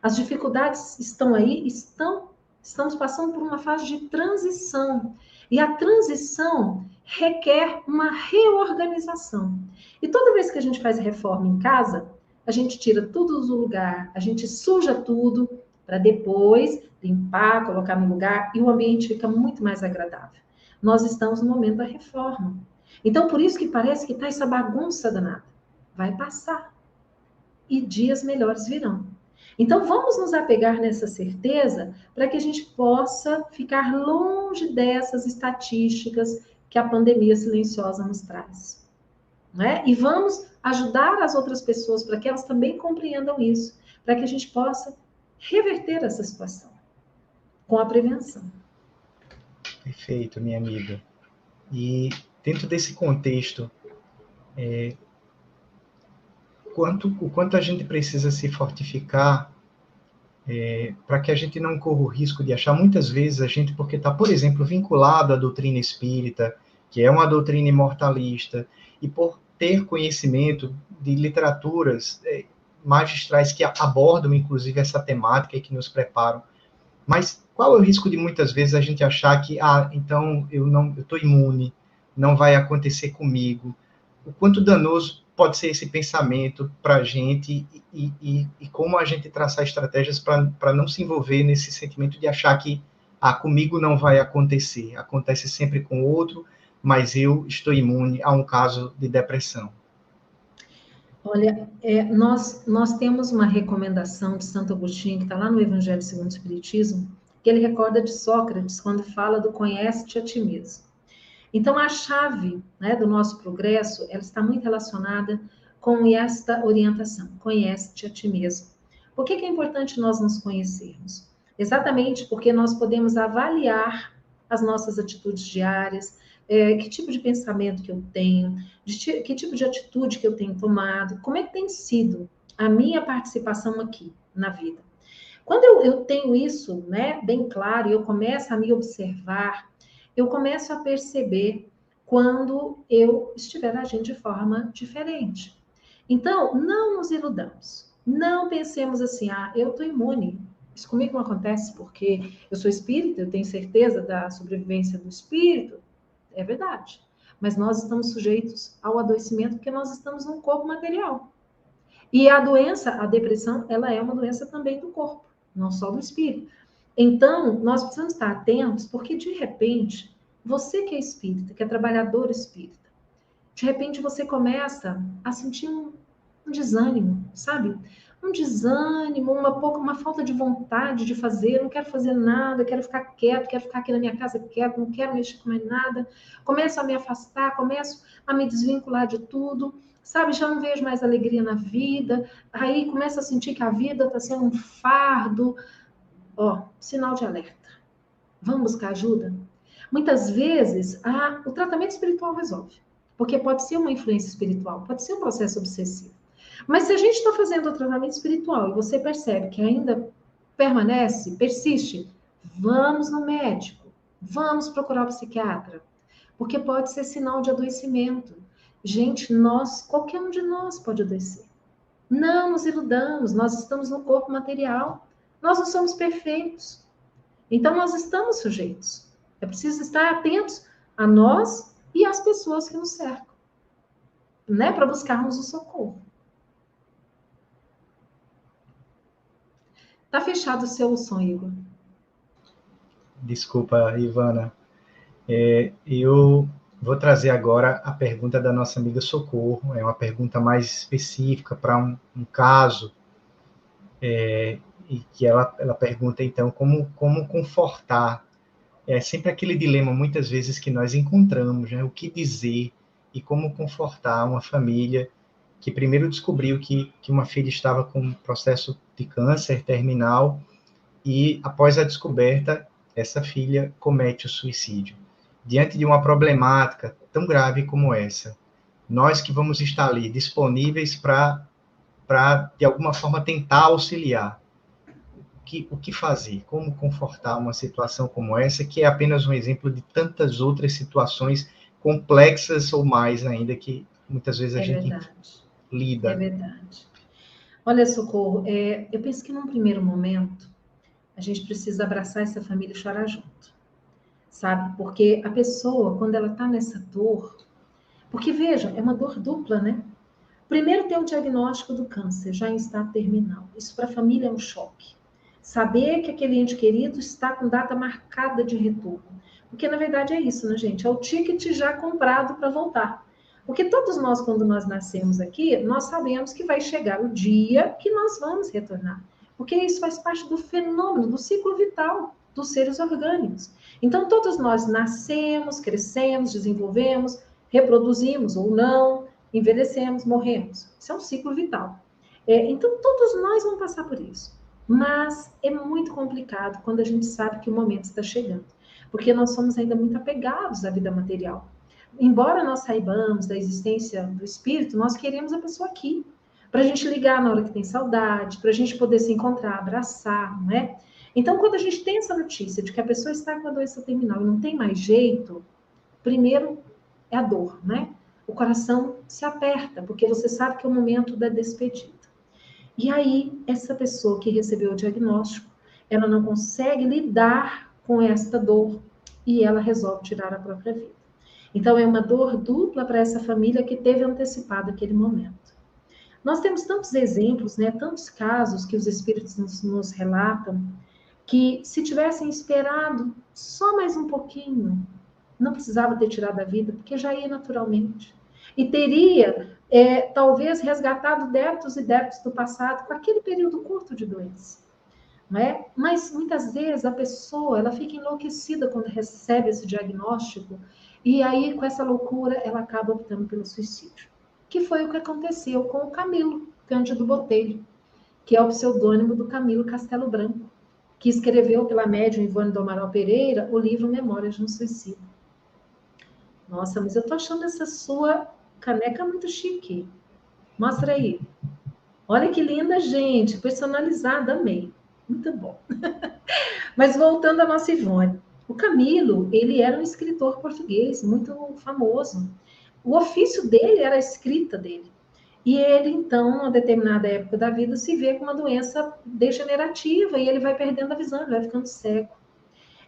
As dificuldades estão aí, estamos passando por uma fase de transição. E a transição requer uma reorganização. E toda vez que a gente faz reforma em casa, a gente tira tudo do lugar, a gente suja tudo, para depois limpar, colocar no lugar, e o ambiente fica muito mais agradável. Nós estamos no momento da reforma. Então, por isso que parece que está essa bagunça danada. Vai passar. E dias melhores virão. Então, vamos nos apegar nessa certeza para que a gente possa ficar longe dessas estatísticas que a pandemia silenciosa nos traz. Não é? E vamos ajudar as outras pessoas para que elas também compreendam isso, para que a gente possa reverter essa situação com a prevenção. Perfeito, minha amiga. E dentro desse contexto, o quanto a gente precisa se fortificar para que a gente não corra o risco de achar, muitas vezes, a gente, porque está, por exemplo, vinculado à doutrina espírita, que é uma doutrina imortalista, e por ter conhecimento de literaturas magistrais que abordam, inclusive, essa temática e que nos preparam. Mas qual é o risco de, muitas vezes, a gente achar que, então, eu estou imune, não vai acontecer comigo? O quanto danoso pode ser esse pensamento para a gente e como a gente traçar estratégias para não se envolver nesse sentimento de achar que comigo não vai acontecer, acontece sempre com o outro, mas eu estou imune a um caso de depressão. Olha, nós temos uma recomendação de Santo Agostinho, que está lá no Evangelho segundo o Espiritismo, que ele recorda de Sócrates, quando fala do conhece-te a ti mesmo. Então, a chave, né, do nosso progresso, ela está muito relacionada com esta orientação, conhece-te a ti mesmo. Por que é importante nós nos conhecermos? Exatamente porque nós podemos avaliar as nossas atitudes diárias, que tipo de pensamento que eu tenho, que tipo de atitude que eu tenho tomado, como é que tem sido a minha participação aqui na vida. Quando eu tenho isso, né, bem claro, e eu começo a me observar, eu começo a perceber quando eu estiver agindo de forma diferente. Então, não nos iludamos. Não pensemos assim, eu estou imune. Isso comigo não acontece porque eu sou espírita, eu tenho certeza da sobrevivência do espírito. É verdade. Mas nós estamos sujeitos ao adoecimento porque nós estamos num corpo material. E a doença, a depressão, ela é uma doença também do corpo, não só do espírito. Então, nós precisamos estar atentos, porque de repente, você que é espírita, que é trabalhador espírita, de repente você começa a sentir um desânimo, sabe? Um desânimo, uma falta de vontade de fazer, não quero fazer nada, quero ficar quieto, quero ficar aqui na minha casa quieto, não quero mexer com mais nada, começo a me afastar, começo a me desvincular de tudo, sabe? Já não vejo mais alegria na vida, aí começo a sentir que a vida está sendo um fardo. Sinal de alerta. Vamos buscar ajuda? Muitas vezes, o tratamento espiritual resolve, porque pode ser uma influência espiritual, pode ser um processo obsessivo. Mas se a gente está fazendo o tratamento espiritual e você percebe que ainda persiste, vamos no médico, vamos procurar o psiquiatra, porque pode ser sinal de adoecimento. Gente, qualquer um de nós pode adoecer. Não nos iludamos, nós estamos no corpo material, nós não somos perfeitos. Então, nós estamos sujeitos. É preciso estar atentos a nós e às pessoas que nos cercam, né, para buscarmos o socorro. Tá fechado o seu som, Igor. Desculpa, Ivana. Eu vou trazer agora a pergunta da nossa amiga Socorro. É uma pergunta mais específica para um caso. E que ela pergunta, então, como confortar. É sempre aquele dilema, muitas vezes, que nós encontramos, né? O que dizer e como confortar uma família que primeiro descobriu que uma filha estava com um processo de câncer terminal e, após a descoberta, essa filha comete o suicídio. Diante de uma problemática tão grave como essa, nós que vamos estar ali disponíveis para de alguma forma, tentar auxiliar. o que fazer, como confortar uma situação como essa, que é apenas um exemplo de tantas outras situações complexas ou mais ainda, que muitas vezes a gente lida. É verdade. Olha, Socorro, eu penso que num primeiro momento, a gente precisa abraçar essa família e chorar junto, sabe? Porque a pessoa, quando ela está nessa dor, porque veja, é uma dor dupla, né? Primeiro tem o diagnóstico do câncer, já em estado terminal. Isso para a família é um choque. Saber que aquele ente querido está com data marcada de retorno. Porque na verdade é isso, né, gente? É o ticket já comprado para voltar. Porque todos nós, quando nós nascemos aqui, nós sabemos que vai chegar o dia que nós vamos retornar. Porque isso faz parte do fenômeno, do ciclo vital dos seres orgânicos. Então, todos nós nascemos, crescemos, desenvolvemos, reproduzimos ou não, envelhecemos, morremos. Isso é um ciclo vital. Então, todos nós vamos passar por isso. Mas é muito complicado quando a gente sabe que o momento está chegando. Porque nós somos ainda muito apegados à vida material. Embora nós saibamos da existência do espírito, nós queremos a pessoa aqui. Para a gente ligar na hora que tem saudade, para a gente poder se encontrar, abraçar, não é? Então, quando a gente tem essa notícia de que a pessoa está com a doença terminal e não tem mais jeito, primeiro é a dor, né? O coração se aperta, porque você sabe que é o momento da despedida. E aí, essa pessoa que recebeu o diagnóstico, ela não consegue lidar com esta dor e ela resolve tirar a própria vida. Então, é uma dor dupla para essa família que teve antecipado aquele momento. Nós temos tantos exemplos, né, tantos casos que os espíritos nos relatam, que se tivessem esperado só mais um pouquinho, não precisava ter tirado a vida, porque já ia naturalmente. E teria, talvez, resgatado débitos e débitos do passado com aquele período curto de doença. Não é? Mas, muitas vezes, a pessoa ela fica enlouquecida quando recebe esse diagnóstico, e aí, com essa loucura, ela acaba optando pelo suicídio. Que foi o que aconteceu com o Camilo Cândido Botelho, que é o pseudônimo do Camilo Castelo Branco, que escreveu pela médium Ivone do Amaral Pereira o livro Memórias de um Suicida. Nossa, mas eu tô achando essa sua caneca muito chique. Mostra aí. Olha que linda, gente. Personalizada, amei. Muito bom. Mas voltando à nossa Ivone. O Camilo, ele era um escritor português muito famoso. O ofício dele era a escrita dele. E ele, então, a determinada época da vida, se vê com uma doença degenerativa e ele vai perdendo a visão, ele vai ficando cego.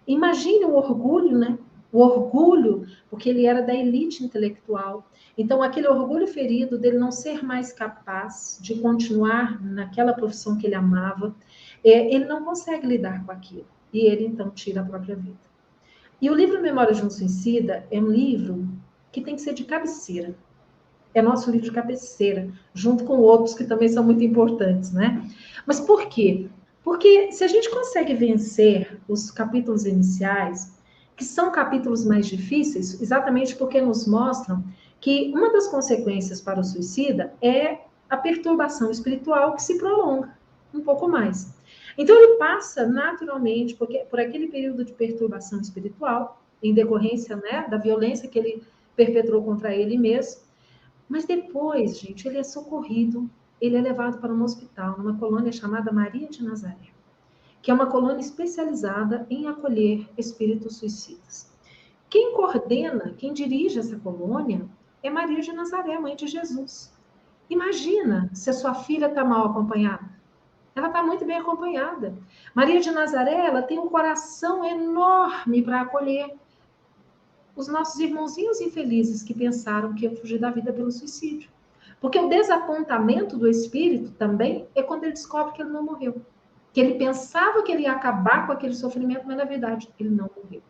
Imagine o orgulho, né? O orgulho, porque ele era da elite intelectual. Então, aquele orgulho ferido dele não ser mais capaz de continuar naquela profissão que ele amava, ele não consegue lidar com aquilo. E ele, então, tira a própria vida. E o livro Memórias de um Suicida é um livro que tem que ser de cabeceira. É nosso livro de cabeceira, junto com outros que também são muito importantes, né? Mas por quê? Porque se a gente consegue vencer os capítulos iniciais, que são capítulos mais difíceis, exatamente porque nos mostram que uma das consequências para o suicida é a perturbação espiritual que se prolonga um pouco mais. Então ele passa naturalmente por aquele período de perturbação espiritual, em decorrência, né, da violência que ele perpetrou contra ele mesmo, mas depois, gente, ele é socorrido, ele é levado para um hospital, numa colônia chamada Maria de Nazaré, que é uma colônia especializada em acolher espíritos suicidas. Quem coordena, quem dirige essa colônia é Maria de Nazaré, mãe de Jesus. Imagina se a sua filha está mal acompanhada. Ela está muito bem acompanhada. Maria de Nazaré, ela tem um coração enorme para acolher os nossos irmãozinhos infelizes que pensaram que iam fugir da vida pelo suicídio. Porque o desapontamento do espírito também é quando ele descobre que ele não morreu. Que ele pensava que ele ia acabar com aquele sofrimento, mas na verdade ele não morreu.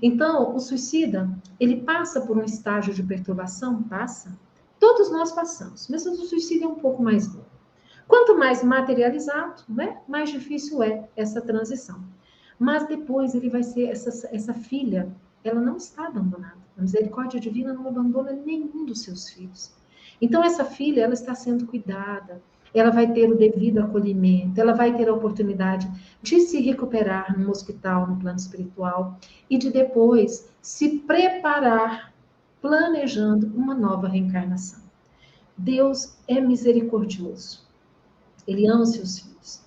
Então, o suicida, ele passa por um estágio de perturbação? Passa. Todos nós passamos, mas o suicídio é um pouco mais longo. Quanto mais materializado, né, mais difícil é essa transição. Mas depois ele vai ser, essa filha, ela não está abandonada. A misericórdia divina não abandona nenhum dos seus filhos. Então, essa filha, ela está sendo cuidada, ela vai ter o devido acolhimento, ela vai ter a oportunidade de se recuperar no hospital, no plano espiritual, e de depois se preparar, planejando uma nova reencarnação. Deus é misericordioso. Ele ama seus filhos.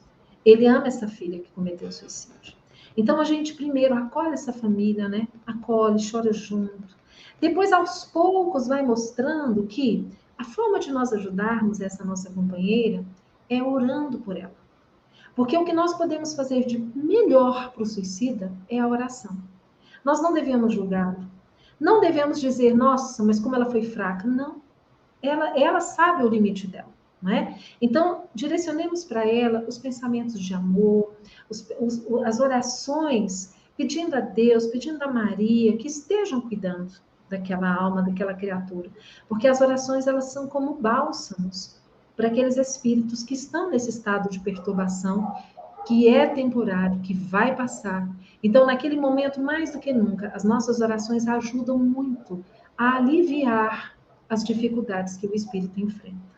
Ele ama essa filha que cometeu suicídio. Então, a gente primeiro acolhe essa família, né? Acolhe, chora junto. Depois, aos poucos, vai mostrando que a forma de nós ajudarmos essa nossa companheira é orando por ela. Porque o que nós podemos fazer de melhor para o suicida é a oração. Nós não devemos julgá-lo. Não devemos dizer, nossa, mas como ela foi fraca. Não. Ela sabe o limite dela. Né? Então, direcionemos para ela os pensamentos de amor, as orações, pedindo a Deus, pedindo a Maria, que estejam cuidando daquela alma, daquela criatura. Porque as orações, elas são como bálsamos para aqueles espíritos que estão nesse estado de perturbação, que é temporário, que vai passar. Então, naquele momento, mais do que nunca, as nossas orações ajudam muito a aliviar as dificuldades que o espírito enfrenta.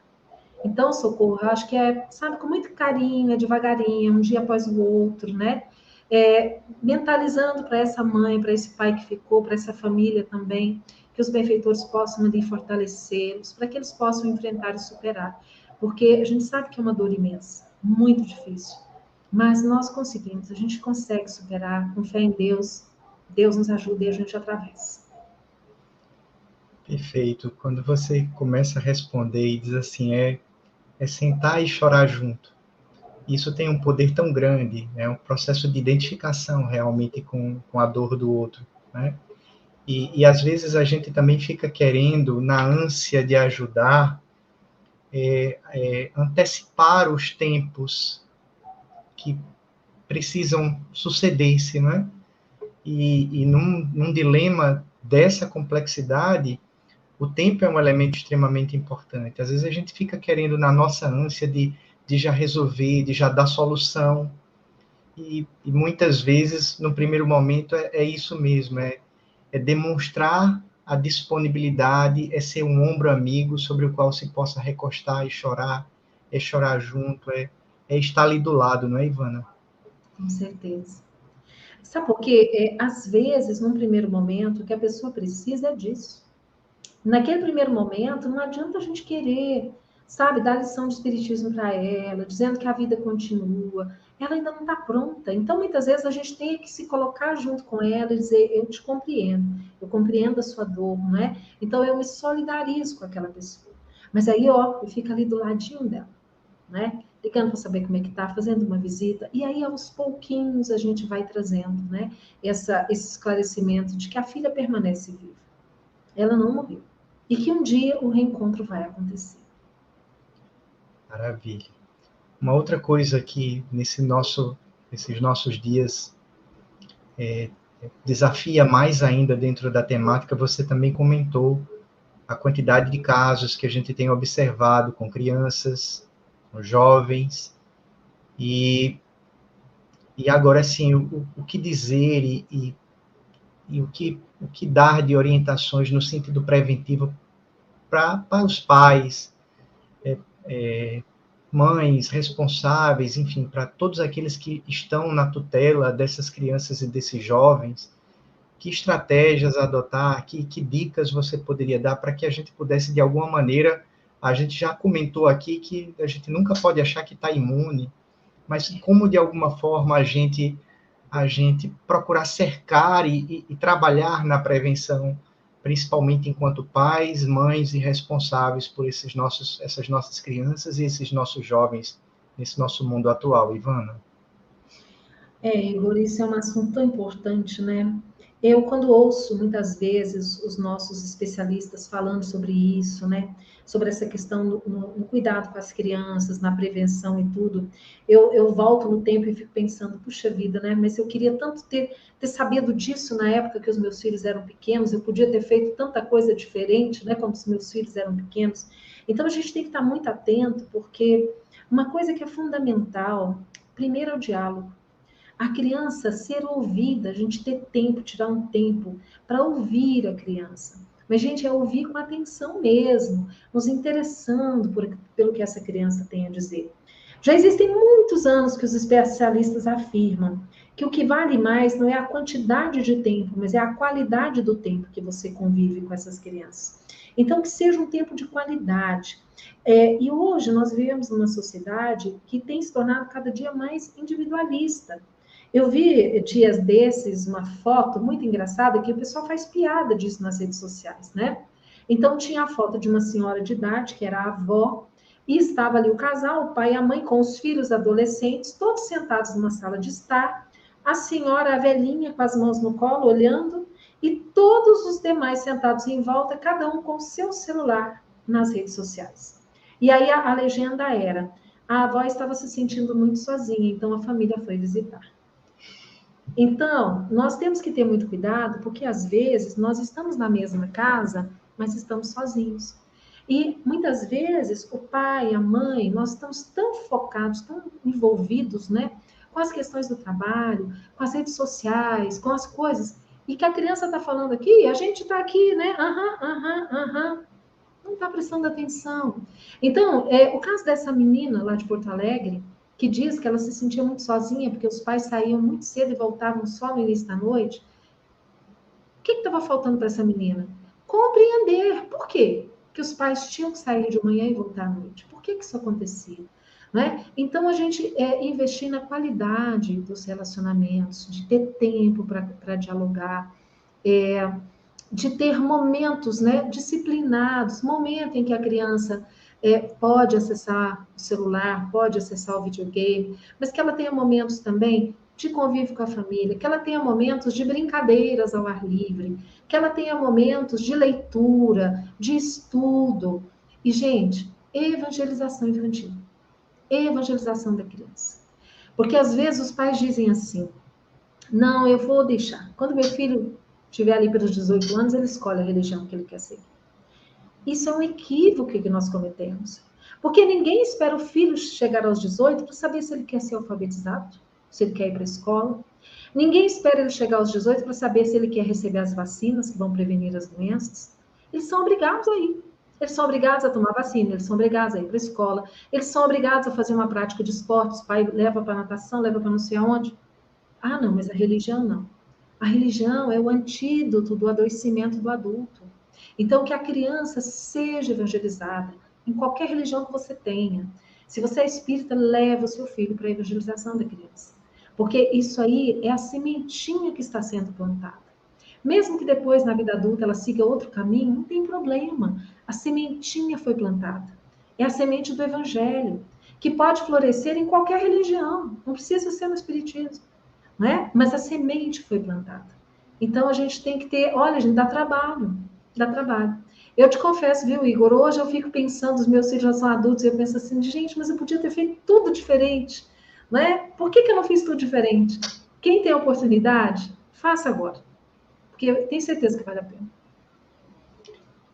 Então, Socorro, eu acho que sabe, com muito carinho, devagarinho, um dia após o outro, né? Mentalizando para essa mãe, para esse pai que ficou, para essa família também, que os benfeitores possam ali fortalecê-los, para que eles possam enfrentar e superar. Porque a gente sabe que é uma dor imensa, muito difícil. Mas nós conseguimos, a gente consegue superar, com fé em Deus, Deus nos ajuda e a gente atravessa. Perfeito. Quando você começa a responder e diz assim, é sentar e chorar junto. Isso tem um poder tão grande, é um processo de identificação realmente com a dor do outro, né? E às vezes a gente também fica querendo, na ânsia de ajudar, antecipar os tempos que precisam suceder-se, né? E num dilema dessa complexidade, o tempo é um elemento extremamente importante. Às vezes a gente fica querendo, na nossa ânsia de já resolver, de já dar solução, e muitas vezes, no primeiro momento, é isso mesmo, é demonstrar a disponibilidade, é ser um ombro amigo sobre o qual se possa recostar e chorar, é chorar junto, é estar ali do lado, não é, Ivana? Com certeza. Sabe por quê? Às vezes, num primeiro momento, o que a pessoa precisa é disso. Naquele primeiro momento, não adianta a gente querer, sabe, dar lição de espiritismo para ela, dizendo que a vida continua. Ela ainda não está pronta. Então, muitas vezes, a gente tem que se colocar junto com ela e dizer, eu te compreendo, eu compreendo a sua dor, não é? Então, eu me solidarizo com aquela pessoa. Mas aí, ó, fica ali do ladinho dela, né? Ligando para saber como é que está, fazendo uma visita. E aí, aos pouquinhos, a gente vai trazendo, né, esse esclarecimento de que a filha permanece viva. Ela não morreu. E que um dia o reencontro vai acontecer. Maravilha. Uma outra coisa que nesses nossos dias desafia mais ainda dentro da temática, você também comentou a quantidade de casos que a gente tem observado com crianças, com jovens, e agora, assim, o que dizer e o que dar de orientações no sentido preventivo para os pais, mães responsáveis, enfim, para todos aqueles que estão na tutela dessas crianças e desses jovens, que estratégias adotar, que dicas você poderia dar para que a gente pudesse, de alguma maneira, a gente já comentou aqui que a gente nunca pode achar que está imune, mas como, de alguma forma, a gente procurar cercar e trabalhar na prevenção, principalmente enquanto pais, mães e responsáveis por essas nossas crianças e esses nossos jovens nesse nosso mundo atual, Ivana? Igor, isso é um assunto tão importante, né? Eu, quando ouço muitas vezes os nossos especialistas falando sobre isso, né? Sobre essa questão no cuidado com as crianças, na prevenção e tudo, eu volto no tempo e fico pensando, puxa vida, né? Mas eu queria tanto ter sabido disso na época que os meus filhos eram pequenos, eu podia ter feito tanta coisa diferente, né? Quando os meus filhos eram pequenos. Então, a gente tem que estar muito atento, porque uma coisa que é fundamental, primeiro é o diálogo. A criança ser ouvida, a gente ter tempo, tirar um tempo para ouvir a criança. Mas, gente, é ouvir com atenção mesmo, nos interessando pelo que essa criança tem a dizer. Já existem muitos anos que os especialistas afirmam que o que vale mais não é a quantidade de tempo, mas é a qualidade do tempo que você convive com essas crianças. Então, que seja um tempo de qualidade, E hoje nós vivemos numa sociedade que tem se tornado cada dia mais individualista. Eu vi dias desses uma foto muito engraçada que o pessoal faz piada disso nas redes sociais, né? Então tinha a foto de uma senhora de idade, que era a avó, e estava ali o casal, o pai e a mãe, com os filhos adolescentes, todos sentados numa sala de estar, a senhora, a velhinha, com as mãos no colo, olhando, e todos os demais sentados em volta, cada um com o seu celular nas redes sociais. E aí a legenda era: a avó estava se sentindo muito sozinha, então a família foi visitar. Então, nós temos que ter muito cuidado, porque às vezes nós estamos na mesma casa, mas estamos sozinhos. E muitas vezes o pai, a mãe, nós estamos tão focados, tão envolvidos, né, com as questões do trabalho, com as redes sociais, com as coisas, e que a criança está falando aqui, a gente está aqui, né? Não está prestando atenção. Então, o caso dessa menina lá de Porto Alegre, que diz que ela se sentia muito sozinha, porque os pais saíam muito cedo e voltavam só no início da noite. O que estava faltando para essa menina? Compreender. Por quê? Que os pais tinham que sair de manhã e voltar à noite. Por que isso acontecia? Né? Então, a gente investir na qualidade dos relacionamentos, de ter tempo para dialogar, de ter momentos, né, disciplinados, momento em que a criança pode acessar o celular, pode acessar o videogame, mas que ela tenha momentos também de convívio com a família, que ela tenha momentos de brincadeiras ao ar livre, que ela tenha momentos de leitura, de estudo. E, gente, evangelização infantil, evangelização da criança. Porque às vezes os pais dizem assim: não, eu vou deixar. Quando meu filho estiver ali pelos 18 anos, ele escolhe a religião que ele quer seguir. Isso é um equívoco que nós cometemos. Porque ninguém espera o filho chegar aos 18 para saber se ele quer ser alfabetizado, se ele quer ir para a escola. Ninguém espera ele chegar aos 18 para saber se ele quer receber as vacinas que vão prevenir as doenças. Eles são obrigados a ir. Eles são obrigados a tomar vacina, eles são obrigados a ir para a escola, eles são obrigados a fazer uma prática de esportes, o pai leva para natação, leva para não sei aonde. Ah, não, mas a religião não. A religião é o antídoto do adoecimento do adulto. Então, que a criança seja evangelizada em qualquer religião que você tenha. Se você é espírita, leva o seu filho para a evangelização da criança. Porque isso aí é a sementinha que está sendo plantada. Mesmo que depois, na vida adulta, ela siga outro caminho, não tem problema. A sementinha foi plantada. É a semente do evangelho, que pode florescer em qualquer religião. Não precisa ser no espiritismo. Não é? Mas a semente foi plantada. Então, a gente tem que ter... Olha, gente, dá trabalho. Dá trabalho. Eu te confesso, viu, Igor? Hoje eu fico pensando, os meus filhos já são adultos, e eu penso assim, gente, mas eu podia ter feito tudo diferente. Não é? Por que eu não fiz tudo diferente? Quem tem oportunidade, faça agora. Porque eu tenho certeza que vale a pena.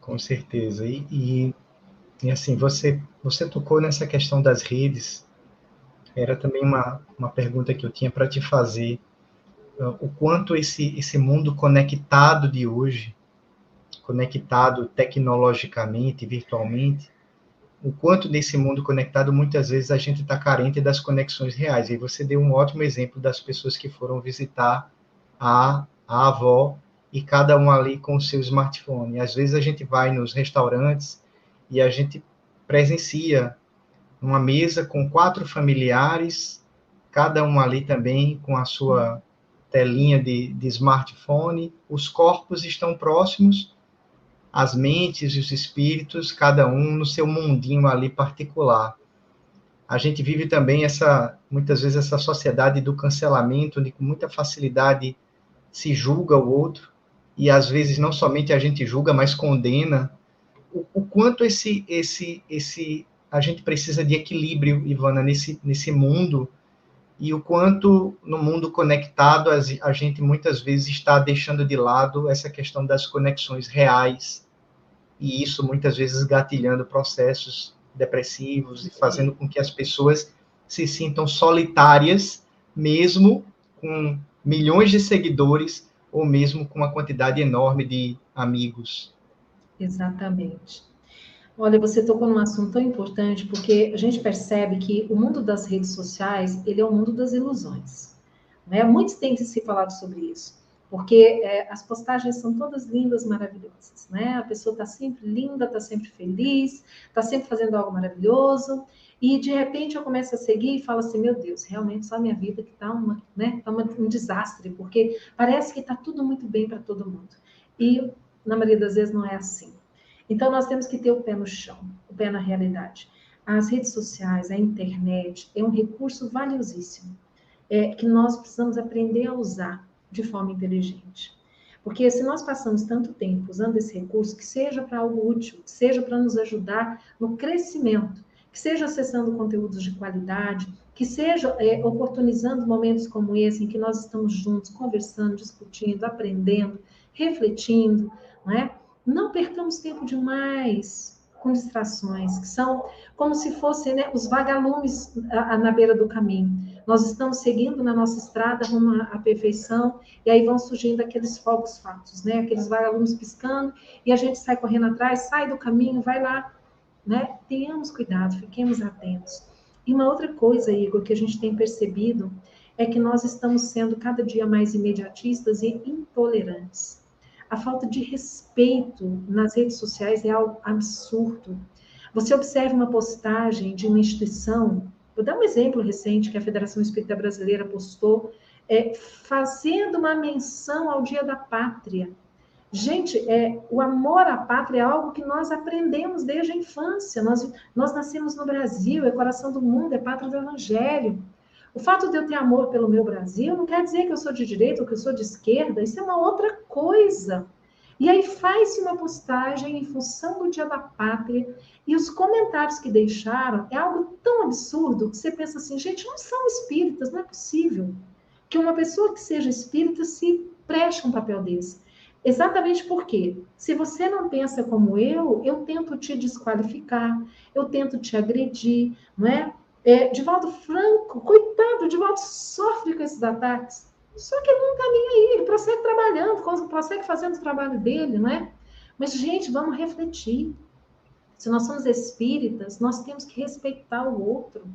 Com certeza. E assim, você tocou nessa questão das redes. Era também uma pergunta que eu tinha para te fazer. O quanto esse mundo conectado de hoje, conectado tecnologicamente, virtualmente, o quanto nesse mundo conectado, muitas vezes a gente está carente das conexões reais. E você deu um ótimo exemplo das pessoas que foram visitar a avó, e cada um ali com o seu smartphone. Às vezes a gente vai nos restaurantes e a gente presencia uma mesa com 4 familiares, cada um ali também com a sua telinha de smartphone, os corpos estão próximos, as mentes e os espíritos, cada um no seu mundinho ali particular. A gente vive também muitas vezes essa sociedade do cancelamento, onde com muita facilidade se julga o outro, e às vezes não somente a gente julga, mas condena. O quanto a gente precisa de equilíbrio, Ivana, nesse mundo, e o quanto no mundo conectado a gente muitas vezes está deixando de lado essa questão das conexões reais, e isso muitas vezes gatilhando processos depressivos e fazendo com que as pessoas se sintam solitárias, mesmo com milhões de seguidores, ou mesmo com uma quantidade enorme de amigos. Exatamente. Olha, você tocou num assunto tão importante, porque a gente percebe que o mundo das redes sociais, ele é o mundo das ilusões. Né? Muitos têm se falado sobre isso. porque as postagens são todas lindas, maravilhosas, né? A pessoa está sempre linda, está sempre feliz, está sempre fazendo algo maravilhoso, e de repente eu começo a seguir e falo assim, meu Deus, realmente só a minha vida que está um desastre, porque parece que está tudo muito bem para todo mundo. E, na maioria das vezes, não é assim. Então, nós temos que ter o pé no chão, o pé na realidade. As redes sociais, a internet, é um recurso valiosíssimo, que nós precisamos aprender a usar de forma inteligente. Porque se nós passamos tanto tempo usando esse recurso, que seja para algo útil, que seja para nos ajudar no crescimento, que seja acessando conteúdos de qualidade, que seja oportunizando momentos como esse, em que nós estamos juntos, conversando, discutindo, aprendendo, refletindo, não é? Não percamos tempo demais com distrações, que são como se fossem, né, os vagalumes na beira do caminho. Nós estamos seguindo na nossa estrada rumo à perfeição, e aí vão surgindo aqueles fogos fatos, né? Aqueles vagalumes piscando, e a gente sai correndo atrás, sai do caminho, vai lá, né? Tenhamos cuidado, fiquemos atentos. E uma outra coisa, Igor, que a gente tem percebido é que nós estamos sendo cada dia mais imediatistas e intolerantes. A falta de respeito nas redes sociais é algo absurdo. Você observa uma postagem de uma instituição, vou dar um exemplo recente que a Federação Espírita Brasileira postou, fazendo uma menção ao Dia da Pátria. Gente, o amor à pátria é algo que nós aprendemos desde a infância. Nós nascemos no Brasil, é coração do mundo, é pátria do Evangelho. O fato de eu ter amor pelo meu Brasil não quer dizer que eu sou de direita ou que eu sou de esquerda, isso é uma outra coisa. E aí faz-se uma postagem em função do Dia da Pátria, e os comentários que deixaram é algo tão absurdo que você pensa assim, gente, não são espíritas, não é possível que uma pessoa que seja espírita se preste um papel desse. Exatamente porque, se você não pensa como eu tento te desqualificar, eu tento te agredir, não é? Divaldo Franco, coitado, Divaldo sofre com esses ataques. Só que ele não está nem aí, ele prossegue trabalhando, prossegue fazendo o trabalho dele, não é? Mas, gente, vamos refletir. Se nós somos espíritas, nós temos que respeitar o outro.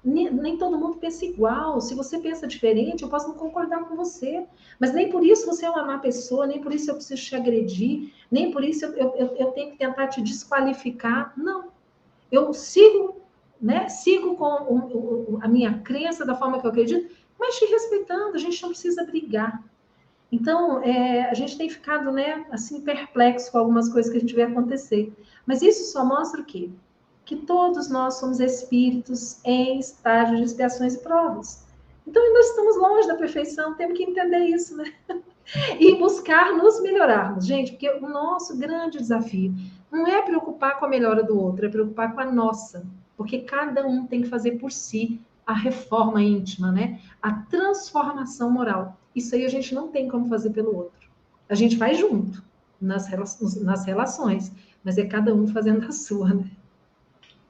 Nem todo mundo pensa igual. Se você pensa diferente, eu posso não concordar com você. Mas nem por isso você é uma má pessoa, nem por isso eu preciso te agredir, nem por isso eu tenho que tentar te desqualificar. Não. Eu sigo, né? Sigo com a minha crença da forma que eu acredito, mas te respeitando, a gente não precisa brigar. Então, a gente tem ficado, né, assim, perplexo com algumas coisas que a gente vê acontecer. Mas isso só mostra o quê? Que todos nós somos espíritos em estágio de expiações e provas. Então, ainda estamos longe da perfeição, temos que entender isso, né? E buscar nos melhorarmos, gente, porque o nosso grande desafio não é preocupar com a melhora do outro, é preocupar com a nossa, porque cada um tem que fazer por si a reforma íntima, né? A transformação moral. Isso aí a gente não tem como fazer pelo outro. A gente faz junto, nas relações, mas é cada um fazendo a sua, né?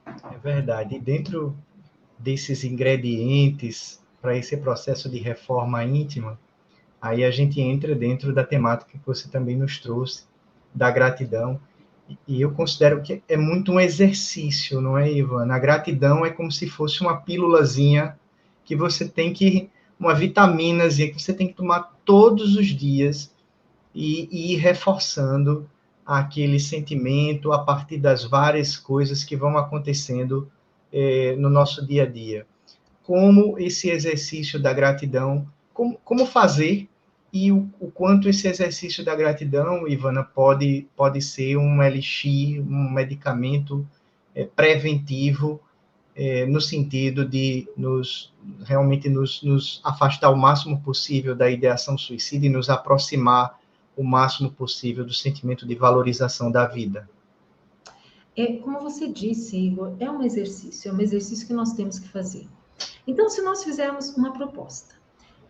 É verdade. E dentro desses ingredientes para esse processo de reforma íntima, aí a gente entra dentro da temática que você também nos trouxe, da gratidão. E eu considero que é muito um exercício, não é, Ivana? A gratidão é como se fosse uma pílulazinha que você tem que, uma vitaminazinha que você tem que tomar todos os dias e ir reforçando aquele sentimento a partir das várias coisas que vão acontecendo no nosso dia a dia. Como esse exercício da gratidão, como fazer e o quanto esse exercício da gratidão, Ivana, pode ser um elixir, um medicamento preventivo, no sentido de realmente nos afastar o máximo possível da ideação suicida e nos aproximar o máximo possível do sentimento de valorização da vida. Como você disse, Igor, é um exercício que nós temos que fazer. Então, se nós fizermos uma proposta,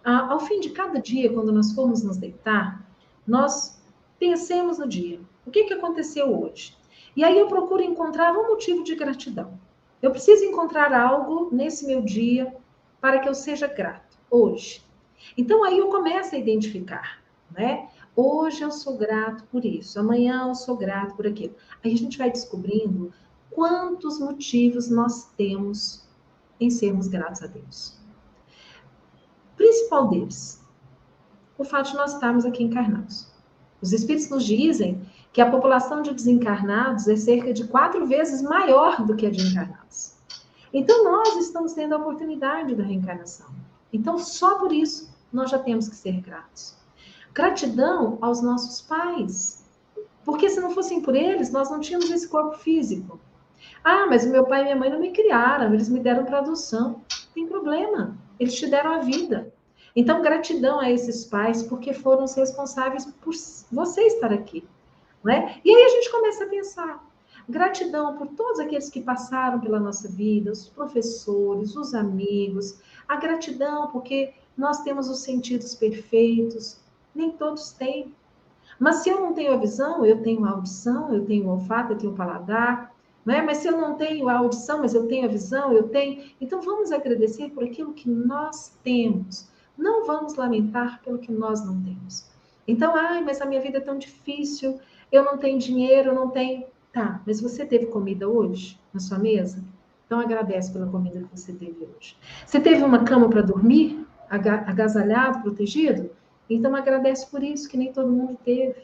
ao fim de cada dia, quando nós formos nos deitar, nós pensemos no dia. O que aconteceu hoje? E aí eu procuro encontrar um motivo de gratidão. Eu preciso encontrar algo nesse meu dia para que eu seja grato, hoje. Então, aí eu começo a identificar, né? Hoje eu sou grato por isso, amanhã eu sou grato por aquilo. Aí a gente vai descobrindo quantos motivos nós temos em sermos gratos a Deus. O principal deles, o fato de nós estarmos aqui encarnados. Os espíritos nos dizem que a população de desencarnados é cerca de 4 vezes maior do que a de encarnados. Então, nós estamos tendo a oportunidade da reencarnação. Então, só por isso, nós já temos que ser gratos. Gratidão aos nossos pais. Porque se não fossem por eles, nós não tínhamos esse corpo físico. Ah, mas o meu pai e minha mãe não me criaram, eles me deram para adoção. Não tem problema, eles te deram a vida. Então, gratidão a esses pais, porque foram os responsáveis por você estar aqui. Não é? E aí a gente começa a pensar. Gratidão por todos aqueles que passaram pela nossa vida, os professores, os amigos. A gratidão porque nós temos os sentidos perfeitos. Nem todos têm. Mas se eu não tenho a visão, eu tenho a audição, eu tenho o olfato, eu tenho o paladar. Não é? Mas se eu não tenho a audição, mas eu tenho a visão, eu tenho... Então vamos agradecer por aquilo que nós temos. Não vamos lamentar pelo que nós não temos. Então, mas a minha vida é tão difícil, eu não tenho dinheiro, eu não tenho... Tá, mas você teve comida hoje na sua mesa? Então agradece pela comida que você teve hoje. Você teve uma cama para dormir, agasalhado, protegido? Então agradece por isso, que nem todo mundo teve.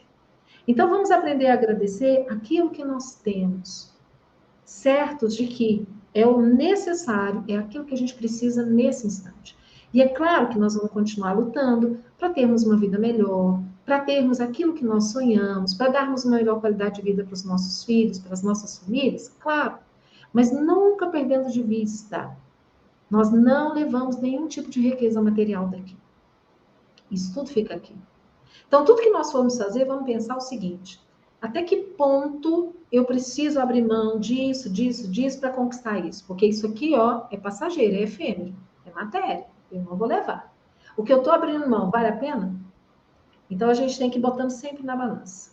Então vamos aprender a agradecer aquilo que nós temos, certos de que é o necessário, é aquilo que a gente precisa nesse instante. E é claro que nós vamos continuar lutando para termos uma vida melhor, para termos aquilo que nós sonhamos, para darmos uma melhor qualidade de vida para os nossos filhos, para as nossas famílias, claro. Mas nunca perdendo de vista, nós não levamos nenhum tipo de riqueza material daqui. Isso tudo fica aqui. Então, tudo que nós formos fazer, vamos pensar o seguinte: até que ponto eu preciso abrir mão disso para conquistar isso? Porque isso aqui, é passageiro, é efêmero, é matéria, eu não vou levar. O que eu estou abrindo mão, vale a pena? Então, a gente tem que ir botando sempre na balança,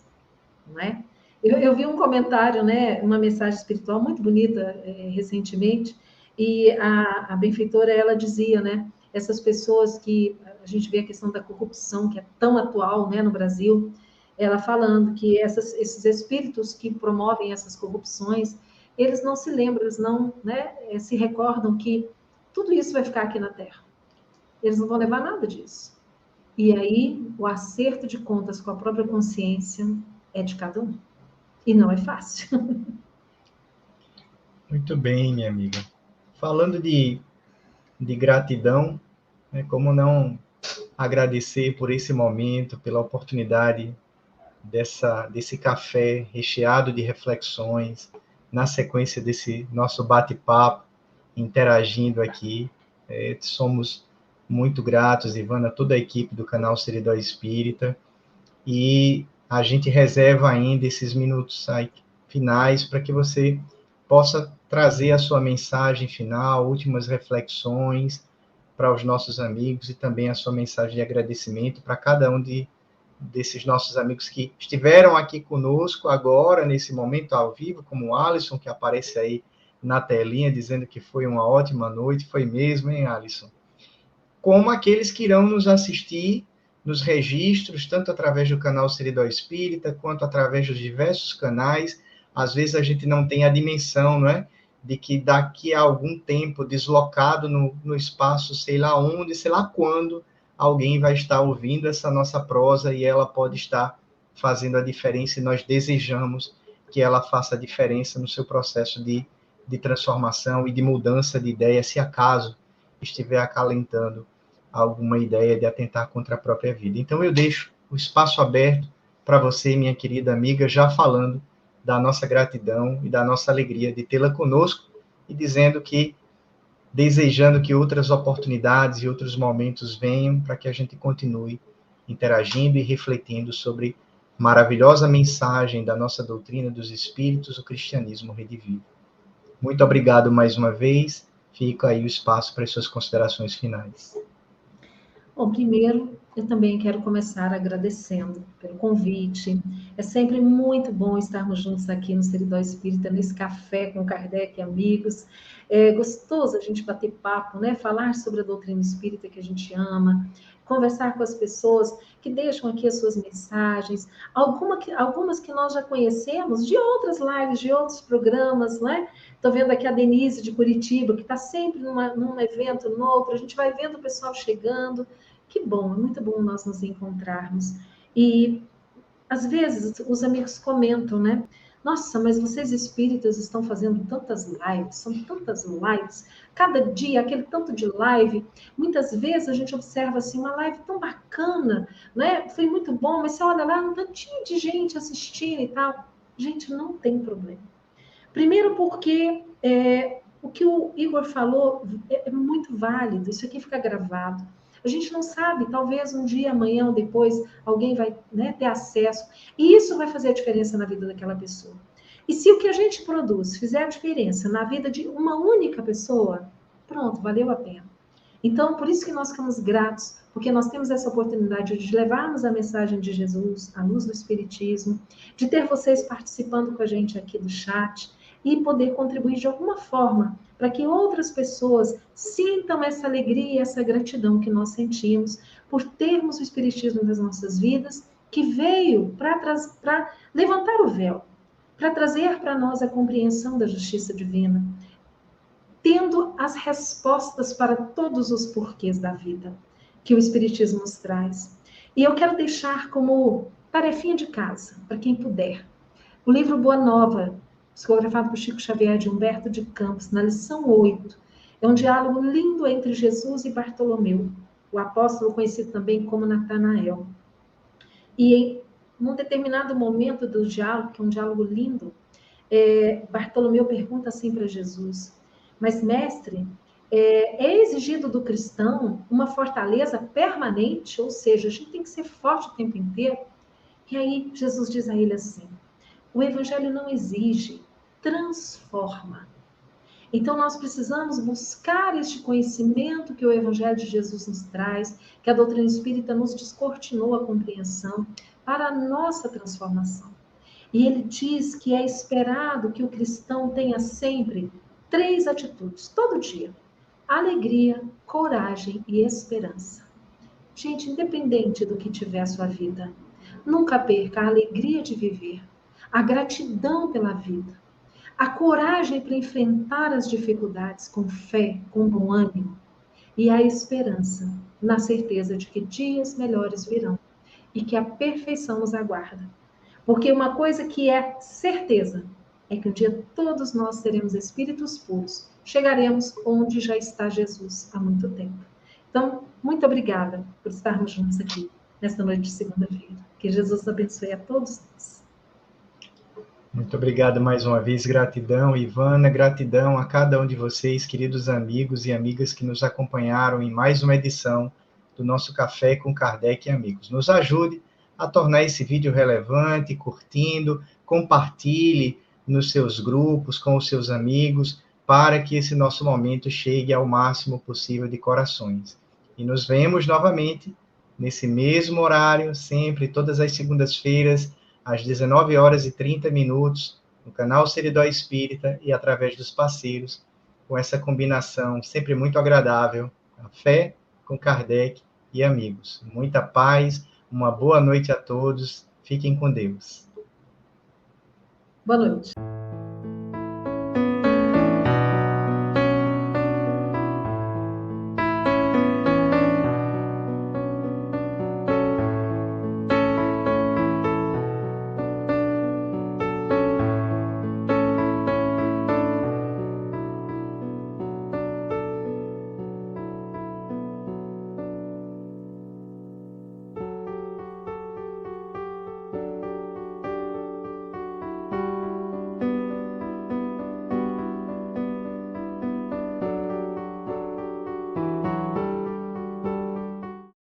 não é? Eu vi um comentário, né, uma mensagem espiritual muito bonita recentemente, e a benfeitora, ela dizia, né, essas pessoas que a gente vê a questão da corrupção, que é tão atual, né, no Brasil, ela falando que esses espíritos que promovem essas corrupções, eles não se lembram, eles não, né, se recordam que tudo isso vai ficar aqui na Terra. Eles não vão levar nada disso. E aí, o acerto de contas com a própria consciência é de cada um. E não é fácil. Muito bem, minha amiga. Falando de gratidão, né, como não agradecer por esse momento, pela oportunidade desse café recheado de reflexões, na sequência desse nosso bate-papo, interagindo aqui. Somos muito gratos, Ivana, toda a equipe do canal Seridó Espírita, e a gente reserva ainda esses minutos aí, finais para que você possa trazer a sua mensagem final, últimas reflexões para os nossos amigos e também a sua mensagem de agradecimento para cada um desses nossos amigos que estiveram aqui conosco agora, nesse momento ao vivo, como o Alisson, que aparece aí na telinha, dizendo que foi uma ótima noite. Foi mesmo, hein, Alisson? Como aqueles que irão nos assistir nos registros, tanto através do canal Seridó Espírita, quanto através dos diversos canais. Às vezes a gente não tem a dimensão, não é? De que daqui a algum tempo, deslocado no espaço, sei lá onde, sei lá quando, alguém vai estar ouvindo essa nossa prosa e ela pode estar fazendo a diferença, e nós desejamos que ela faça a diferença no seu processo de transformação e de mudança de ideia, se acaso estiver acalentando alguma ideia de atentar contra a própria vida. Então, eu deixo o espaço aberto para você, minha querida amiga, já falando da nossa gratidão e da nossa alegria de tê-la conosco e desejando que outras oportunidades e outros momentos venham para que a gente continue interagindo e refletindo sobre a maravilhosa mensagem da nossa doutrina dos Espíritos, o cristianismo redivivo. Muito obrigado mais uma vez. Fica aí o espaço para as suas considerações finais. Bom, primeiro, eu também quero começar agradecendo pelo convite. É sempre muito bom estarmos juntos aqui no Seridó Espírita, nesse café com Kardec e amigos. É gostoso a gente bater papo, né? Falar sobre a doutrina espírita que a gente ama, conversar com as pessoas que deixam aqui as suas mensagens, algumas que nós já conhecemos de outras lives, de outros programas, né? Estou vendo aqui a Denise de Curitiba, que está sempre num evento, no outro, a gente vai vendo o pessoal chegando. Que bom, é muito bom nós nos encontrarmos. E, às vezes, os amigos comentam, né? Nossa, mas vocês espíritas estão fazendo tantas lives, são tantas lives, cada dia aquele tanto de live. Muitas vezes a gente observa assim, uma live tão bacana, né? Foi muito bom, mas você olha lá, um tantinho de gente assistindo e tal. Gente, não tem problema. Primeiro porque o que o Igor falou é muito válido, isso aqui fica gravado. A gente não sabe, talvez um dia, amanhã ou depois, alguém vai, né, ter acesso. E isso vai fazer a diferença na vida daquela pessoa. E se o que a gente produz fizer a diferença na vida de uma única pessoa, pronto, valeu a pena. Então, por isso que nós ficamos gratos, porque nós temos essa oportunidade de levarmos a mensagem de Jesus, a luz do Espiritismo, de ter vocês participando com a gente aqui do chat e poder contribuir de alguma forma para que outras pessoas sintam essa alegria e essa gratidão que nós sentimos por termos o Espiritismo nas nossas vidas, que veio para levantar o véu, para trazer para nós a compreensão da justiça divina, tendo as respostas para todos os porquês da vida que o Espiritismo nos traz. E eu quero deixar como tarefinha de casa, para quem puder, o livro Boa Nova, psicografado por Chico Xavier, de Humberto de Campos, na lição 8. É um diálogo lindo entre Jesus e Bartolomeu, o apóstolo conhecido também como Natanael. E num determinado momento do diálogo, que é um diálogo lindo, Bartolomeu pergunta assim para Jesus: mas, mestre, é exigido do cristão uma fortaleza permanente, ou seja, a gente tem que ser forte o tempo inteiro? E aí Jesus diz a ele assim: o evangelho não exige, transforma. Então nós precisamos buscar este conhecimento que o evangelho de Jesus nos traz, que a doutrina espírita nos descortinou a compreensão para a nossa transformação. E ele diz que é esperado que o cristão tenha sempre 3 atitudes, todo dia: alegria, coragem e esperança. Gente, independente do que tiver a sua vida, nunca perca a alegria de viver, a gratidão pela vida, a coragem para enfrentar as dificuldades com fé, com bom ânimo, e a esperança, na certeza de que dias melhores virão e que a perfeição nos aguarda. Porque uma coisa que é certeza é que um dia todos nós seremos espíritos puros, chegaremos onde já está Jesus há muito tempo. Então, muito obrigada por estarmos juntos aqui nesta noite de segunda-feira. Que Jesus abençoe a todos nós. Muito obrigado mais uma vez, gratidão, Ivana, gratidão a cada um de vocês, queridos amigos e amigas que nos acompanharam em mais uma edição do nosso Café com Kardec e Amigos. Nos ajude a tornar esse vídeo relevante, curtindo, compartilhe nos seus grupos, com os seus amigos, para que esse nosso momento chegue ao máximo possível de corações. E nos vemos novamente nesse mesmo horário, sempre, todas as segundas-feiras, às 19h30, no canal Seridó Espírita e através dos parceiros, com essa combinação sempre muito agradável, Café com Kardec e Amigos. Muita paz, uma boa noite a todos, fiquem com Deus. Boa noite.